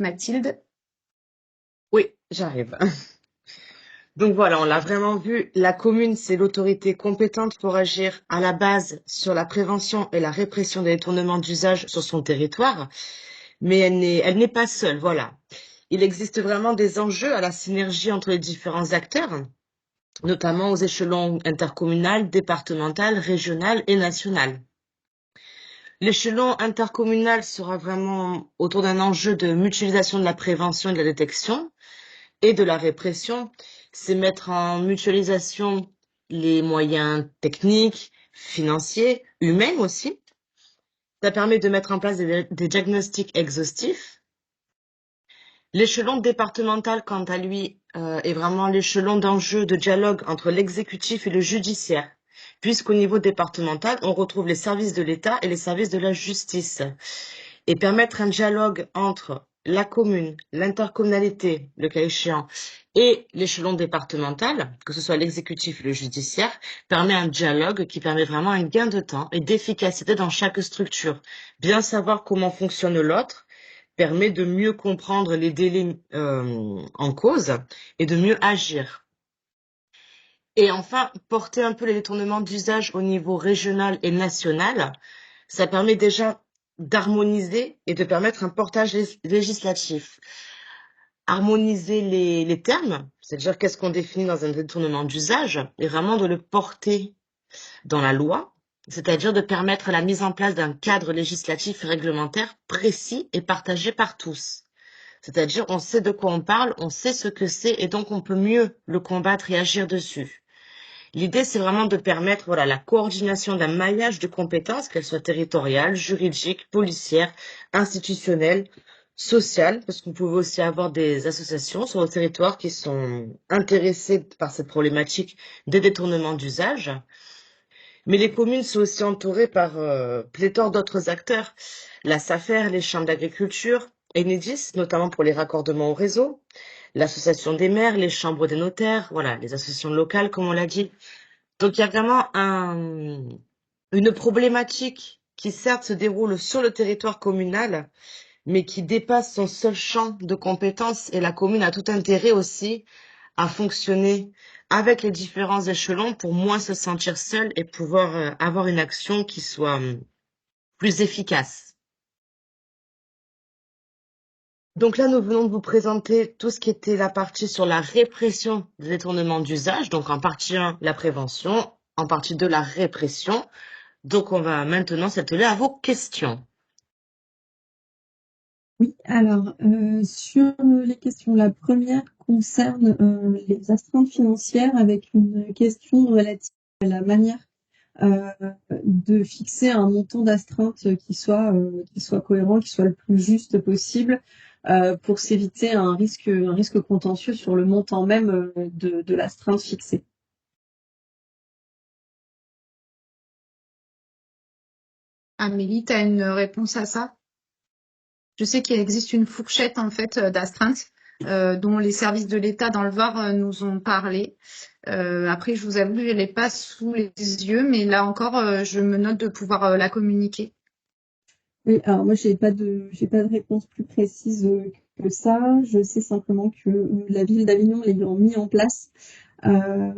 Mathilde? Oui, j'arrive. Donc voilà, on l'a vraiment vu, la commune, c'est l'autorité compétente pour agir à la base sur la prévention et la répression des détournements d'usage sur son territoire, mais elle n'est pas seule, voilà. Il existe vraiment des enjeux à la synergie entre les différents acteurs, notamment aux échelons intercommunal, départemental, régional et national. L'échelon intercommunal sera vraiment autour d'un enjeu de mutualisation de la prévention et de la détection et de la répression. C'est mettre en mutualisation les moyens techniques, financiers, humains aussi. Ça permet de mettre en place des diagnostics exhaustifs. L'échelon départemental, quant à lui, est vraiment l'échelon d'enjeu de dialogue entre l'exécutif et le judiciaire, puisqu'au niveau départemental, on retrouve les services de l'État et les services de la justice. Et permettre un dialogue entre la commune, l'intercommunalité, le cas échéant, et l'échelon départemental, que ce soit l'exécutif et le judiciaire, permet un dialogue qui permet vraiment un gain de temps et d'efficacité dans chaque structure. Bien savoir comment fonctionne l'autre permet de mieux comprendre les délais en cause et de mieux agir. Et enfin, porter un peu les détournements d'usage au niveau régional et national, ça permet déjà d'harmoniser et de permettre un portage législatif. Harmoniser les termes, c'est-à-dire qu'est-ce qu'on définit dans un détournement d'usage, et vraiment de le porter dans la loi, c'est-à-dire de permettre la mise en place d'un cadre législatif et réglementaire précis et partagé par tous. C'est-à-dire on sait de quoi on parle, on sait ce que c'est, et donc on peut mieux le combattre et agir dessus. L'idée, c'est vraiment de permettre la coordination d'un maillage de compétences, qu'elles soient territoriales, juridiques, policières, institutionnelles, sociales, parce qu'on pouvait aussi avoir des associations sur le territoire qui sont intéressées par cette problématique des détournements d'usage. Mais les communes sont aussi entourées par pléthore d'autres acteurs, la SAFER, les chambres d'agriculture, Enedis, notamment pour les raccordements au réseau, l'association des maires, les chambres des notaires, les associations locales, comme on l'a dit. Donc il y a vraiment une problématique qui certes se déroule sur le territoire communal, mais qui dépasse son seul champ de compétences. Et la commune a tout intérêt aussi à fonctionner avec les différents échelons pour moins se sentir seule et pouvoir avoir une action qui soit plus efficace. Donc là, nous venons de vous présenter tout ce qui était la partie sur la répression des détournements d'usage. Donc en partie 1, la prévention, en partie 2, la répression. Donc on va maintenant s'atteler à vos questions. Oui, alors sur les questions, la première concerne les astreintes financières avec une question relative à la manière de fixer un montant d'astreinte qui soit cohérent, qui soit le plus juste possible pour s'éviter un risque contentieux sur le montant même de l'astreinte fixée. Amélie, tu as une réponse à ça? Je sais qu'il existe une fourchette en fait d'astreinte dont les services de l'État dans le Var nous ont parlé. Après, je vous avoue, je l'ai pas sous les yeux, mais là encore, je me note de pouvoir la communiquer. Oui, alors moi j'ai pas de réponse plus précise que ça. Je sais simplement que la ville d'Avignon l'ayant mis en place, je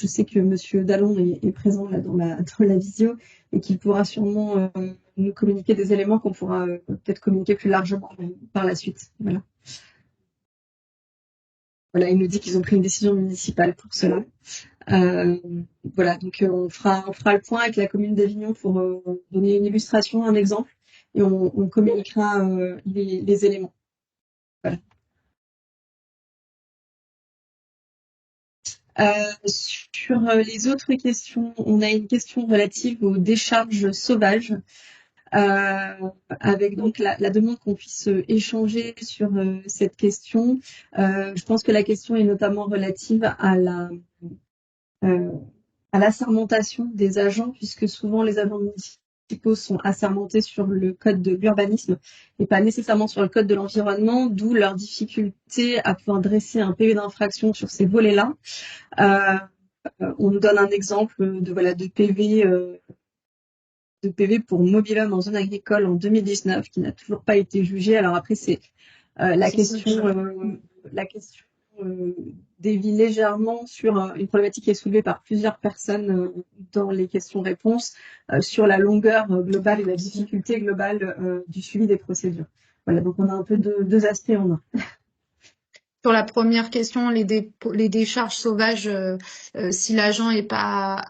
sais que Monsieur Dallon est présent là dans la visio et qu'il pourra sûrement nous communiquer des éléments qu'on pourra peut-être communiquer plus largement par la suite. Voilà. Voilà, il nous dit qu'ils ont pris une décision municipale pour cela. Voilà, donc on fera le point avec la commune d'Avignon pour donner une illustration, un exemple, et on communiquera les éléments. Voilà. Sur les autres questions, on a une question relative aux décharges sauvages, avec donc la demande qu'on puisse échanger sur cette question. Je pense que la question est notamment relative à l'assermentation des agents, puisque souvent les agents municipaux sont assermentés sur le code de l'urbanisme et pas nécessairement sur le code de l'environnement, d'où leur difficulté à pouvoir dresser un PV d'infraction sur ces volets-là. On nous donne un exemple de PV pour mobil-home en zone agricole en 2019 qui n'a toujours pas été jugé. Alors après, c'est la question dévie légèrement sur une problématique qui est soulevée par plusieurs personnes dans les questions-réponses sur la longueur globale et la difficulté globale du suivi des procédures. Voilà, donc on a un peu deux aspects en un. Sur la première question, les décharges sauvages, si l'agent est pas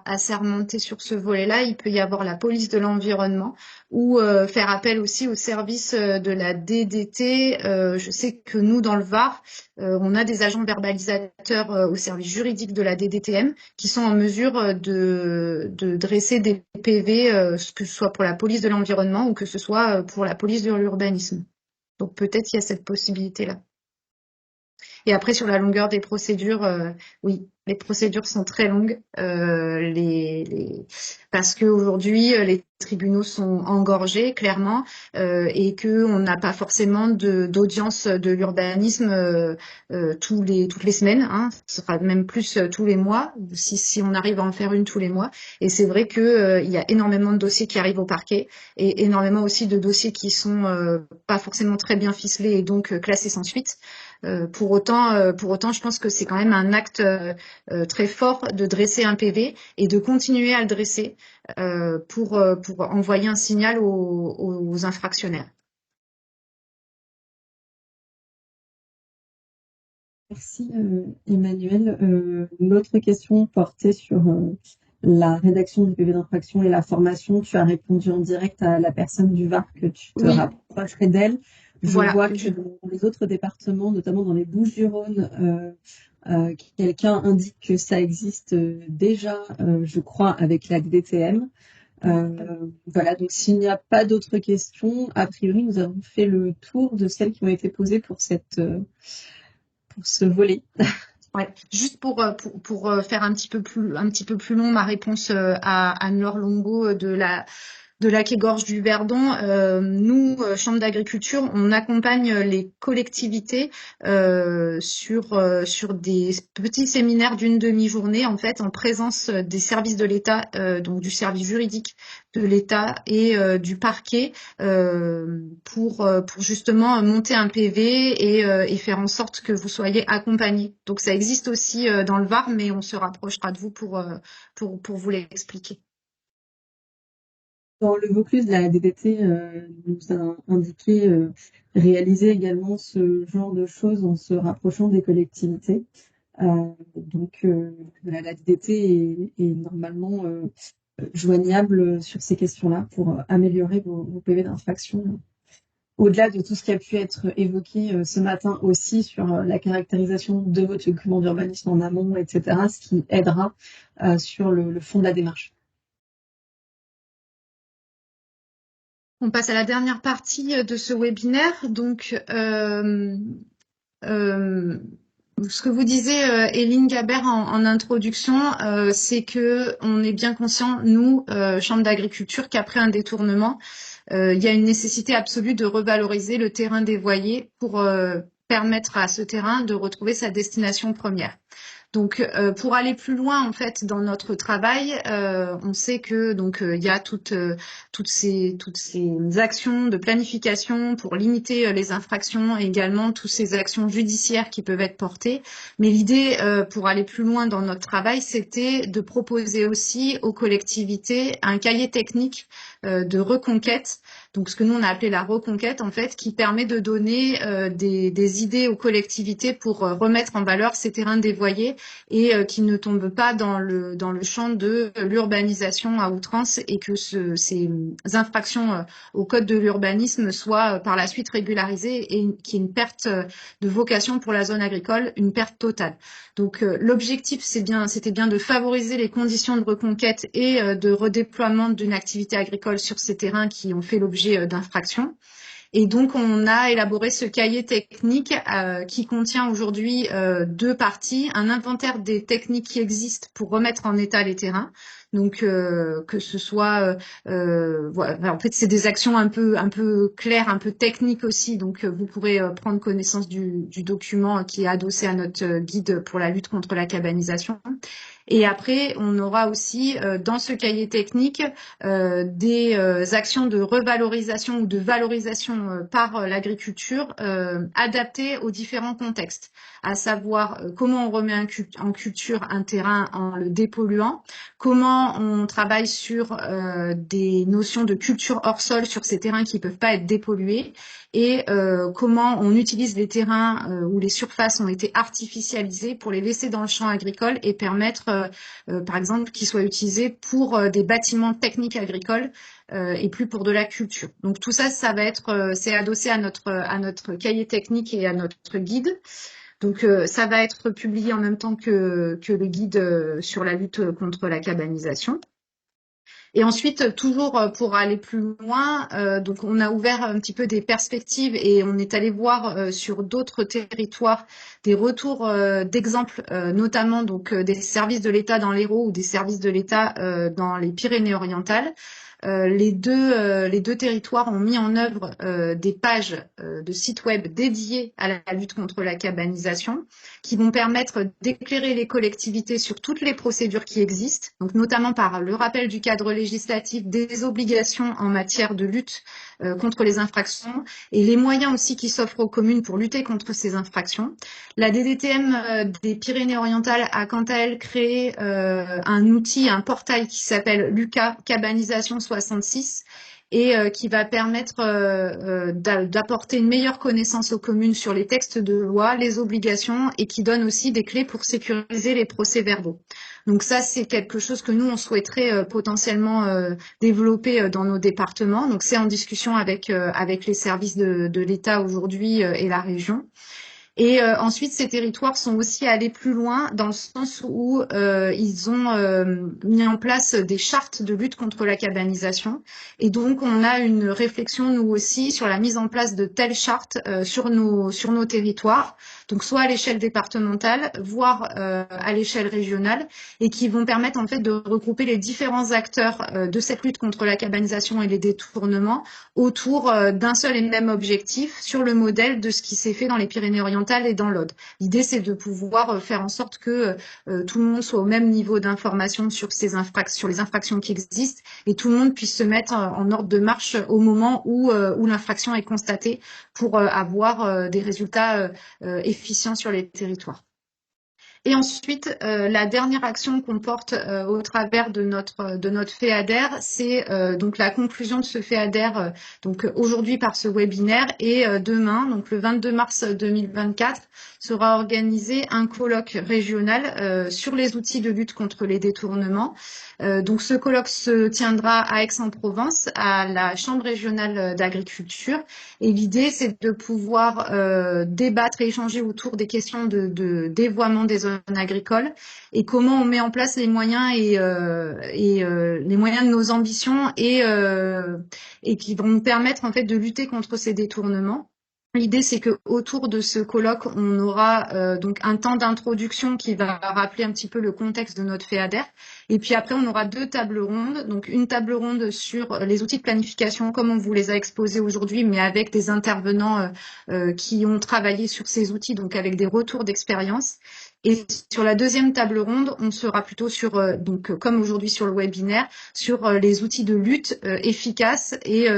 assermenté sur ce volet-là, il peut y avoir la police de l'environnement ou faire appel aussi au service de la DDT. Je sais que nous, dans le Var, on a des agents verbalisateurs au service juridique de la DDTM qui sont en mesure de dresser des PV, que ce soit pour la police de l'environnement ou que ce soit pour la police de l'urbanisme. Donc peut-être il y a cette possibilité-là. Et après, sur la longueur des procédures, oui, les procédures sont très longues, parce qu'aujourd'hui, les tribunaux sont engorgés, clairement, et qu'on n'a pas forcément d'audience de l'urbanisme toutes les semaines, hein. Ce sera même plus tous les mois, si on arrive à en faire une tous les mois. Et c'est vrai qu'il y a énormément de dossiers qui arrivent au parquet et énormément aussi de dossiers qui sont pas forcément très bien ficelés et donc classés sans suite. Pour autant, je pense que c'est quand même un acte très fort de dresser un PV et de continuer à le dresser pour envoyer un signal aux infractionnaires. Merci Emmanuel. L'autre question portait sur la rédaction du PV d'infraction et la formation. Tu as répondu en direct à la personne du Var que tu te rapprocherais d'elle. Je vois que dans les autres départements, notamment dans les Bouches-du-Rhône, quelqu'un indique que ça existe déjà, je crois, avec la DDTM. Voilà, donc s'il n'y a pas d'autres questions, a priori, nous avons fait le tour de celles qui ont été posées pour ce volet. Ouais. Juste pour faire un petit peu plus long ma réponse à Anne-Laure Longo de de Lac-et-Gorge du Verdon, nous, Chambre d'agriculture, on accompagne les collectivités sur des petits séminaires d'une demi-journée, en fait, en présence des services de l'État, donc du service juridique de l'État et du parquet, pour justement monter un PV et faire en sorte que vous soyez accompagnés. Donc ça existe aussi dans le Var, mais on se rapprochera de vous pour vous l'expliquer. Dans le Vaucluse, la DDT nous a indiqué réaliser également ce genre de choses en se rapprochant des collectivités. Donc la DDT est normalement joignable sur ces questions-là pour améliorer vos PV d'infraction. Au-delà de tout ce qui a pu être évoqué ce matin aussi sur la caractérisation de votre document d'urbanisme en amont, etc., ce qui aidera sur le fond de la démarche. On passe à la dernière partie de ce webinaire. Donc, ce que vous disiez, Éline Gabert, en introduction, c'est que on est bien conscient, nous, Chambre d'agriculture, qu'après un détournement, il y a une nécessité absolue de revaloriser le terrain dévoyé pour permettre à ce terrain de retrouver sa destination première. Donc, pour aller plus loin, en fait, dans notre travail, on sait que donc il y a toutes ces actions de planification pour limiter les infractions et également toutes ces actions judiciaires qui peuvent être portées. Mais l'idée, pour aller plus loin dans notre travail, c'était de proposer aussi aux collectivités un cahier technique de reconquête. Donc, ce que nous on a appelé la reconquête, en fait, qui permet de donner des idées aux collectivités pour remettre en valeur ces terrains dévoyés et qui ne tombe pas dans le champ de l'urbanisation à outrance et que ces infractions au code de l'urbanisme soient par la suite régularisées et qu'il y ait une perte de vocation pour la zone agricole, une perte totale. Donc l'objectif c'était bien de favoriser les conditions de reconquête et de redéploiement d'une activité agricole sur ces terrains qui ont fait l'objet d'infractions. Et donc, on a élaboré ce cahier technique qui contient aujourd'hui deux parties. Un inventaire des techniques qui existent pour remettre en état les terrains. Donc, que ce soit... voilà, en fait, c'est des actions un peu claires, un peu techniques aussi. Donc, vous pourrez prendre connaissance du document qui est adossé à notre guide pour la lutte contre la cabanisation. Et après, on aura aussi dans ce cahier technique des actions de revalorisation ou de valorisation par l'agriculture adaptées aux différents contextes, à savoir comment on remet en culture un terrain en le dépolluant, comment on travaille sur des notions de culture hors sol sur ces terrains qui ne peuvent pas être dépollués, et comment on utilise les terrains où les surfaces ont été artificialisées pour les laisser dans le champ agricole et permettre, par exemple, qu'ils soient utilisés pour des bâtiments techniques agricoles et plus pour de la culture. Donc tout ça, ça va être, c'est adossé à notre cahier technique et à notre guide. Donc ça va être publié en même temps que le guide sur la lutte contre la cabanisation. Et ensuite, toujours pour aller plus loin, donc on a ouvert un petit peu des perspectives et on est allé voir sur d'autres territoires des retours d'exemples, notamment donc des services de l'État dans l'Hérault ou des services de l'État dans les Pyrénées-Orientales. Les deux territoires ont mis en œuvre des pages de sites web dédiées à la lutte contre la cabanisation, qui vont permettre d'éclairer les collectivités sur toutes les procédures qui existent, donc notamment par le rappel du cadre législatif, des obligations en matière de lutte contre les infractions et les moyens aussi qui s'offrent aux communes pour lutter contre ces infractions. La DDTM des Pyrénées-Orientales a quant à elle créé un outil, un portail qui s'appelle Lucas Cabanisation 66 et qui va permettre d'apporter une meilleure connaissance aux communes sur les textes de loi, les obligations et qui donne aussi des clés pour sécuriser les procès-verbaux. Donc ça, c'est quelque chose que nous, on souhaiterait potentiellement développer dans nos départements. Donc c'est en discussion avec les services de l'État aujourd'hui et la région. Et ensuite, ces territoires sont aussi allés plus loin dans le sens où ils ont mis en place des chartes de lutte contre la cabanisation. Et donc, on a une réflexion, nous aussi, sur la mise en place de telles chartes sur nos territoires, donc soit à l'échelle départementale, voire à l'échelle régionale, et qui vont permettre en fait de regrouper les différents acteurs de cette lutte contre la cabanisation et les détournements autour d'un seul et même objectif sur le modèle de ce qui s'est fait dans les Pyrénées-Orientales et dans l'Aude. L'idée, c'est de pouvoir faire en sorte que tout le monde soit au même niveau d'information sur les infractions qui existent et tout le monde puisse se mettre en ordre de marche au moment où l'infraction est constatée pour avoir des résultats efficients sur les territoires. Et ensuite, la dernière action qu'on porte au travers de notre FEADER, c'est donc la conclusion de ce FEADER donc aujourd'hui par ce webinaire et demain, donc le 22 mars 2024, sera organisé un colloque régional sur les outils de lutte contre les détournements. Donc ce colloque se tiendra à Aix-en-Provence, à la Chambre régionale d'agriculture. Et l'idée, c'est de pouvoir débattre et échanger autour des questions de dévoiement des zones agricoles et comment on met en place les moyens et les moyens de nos ambitions et qui vont nous permettre en fait de lutter contre ces détournements. L'idée, c'est que autour de ce colloque, on aura donc un temps d'introduction qui va rappeler un petit peu le contexte de notre FEADER. Et puis après, on aura 2 tables rondes. Donc une table ronde sur les outils de planification, comme on vous les a exposés aujourd'hui, mais avec des intervenants qui ont travaillé sur ces outils, donc avec des retours d'expérience. Et sur la deuxième table ronde, on sera plutôt sur, donc comme aujourd'hui sur le webinaire, sur les outils de lutte efficaces et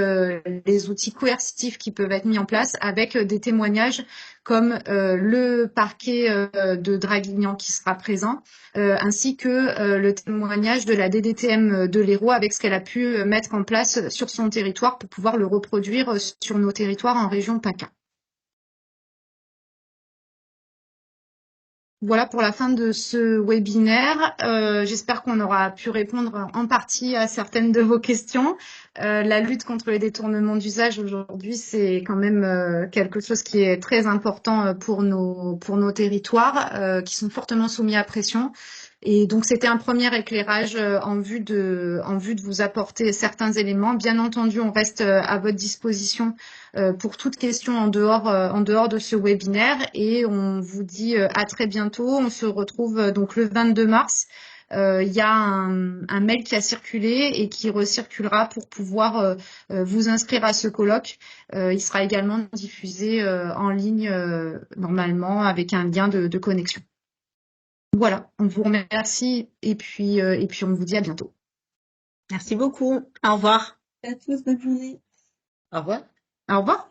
les outils coercitifs qui peuvent être mis en place avec des témoignages comme le parquet de Draguignan qui sera présent, ainsi que le témoignage de la DDTM de l'Hérault avec ce qu'elle a pu mettre en place sur son territoire pour pouvoir le reproduire sur nos territoires en région PACA. Voilà pour la fin de ce webinaire. J'espère qu'on aura pu répondre en partie à certaines de vos questions. La lutte contre les détournements d'usage aujourd'hui, c'est quand même quelque chose qui est très important pour nos territoires, qui sont fortement soumis à pression. Et donc, c'était un premier éclairage en vue de vous apporter certains éléments. Bien entendu, on reste à votre disposition pour toute question en dehors de ce webinaire. Et on vous dit à très bientôt. On se retrouve donc le 22 mars. Il y a un mail qui a circulé et qui recirculera pour pouvoir vous inscrire à ce colloque. Il sera également diffusé en ligne normalement avec un lien de connexion. Voilà, on vous remercie et puis on vous dit à bientôt. Merci beaucoup. Au revoir. À tous, bonne journée. Au revoir. Au revoir.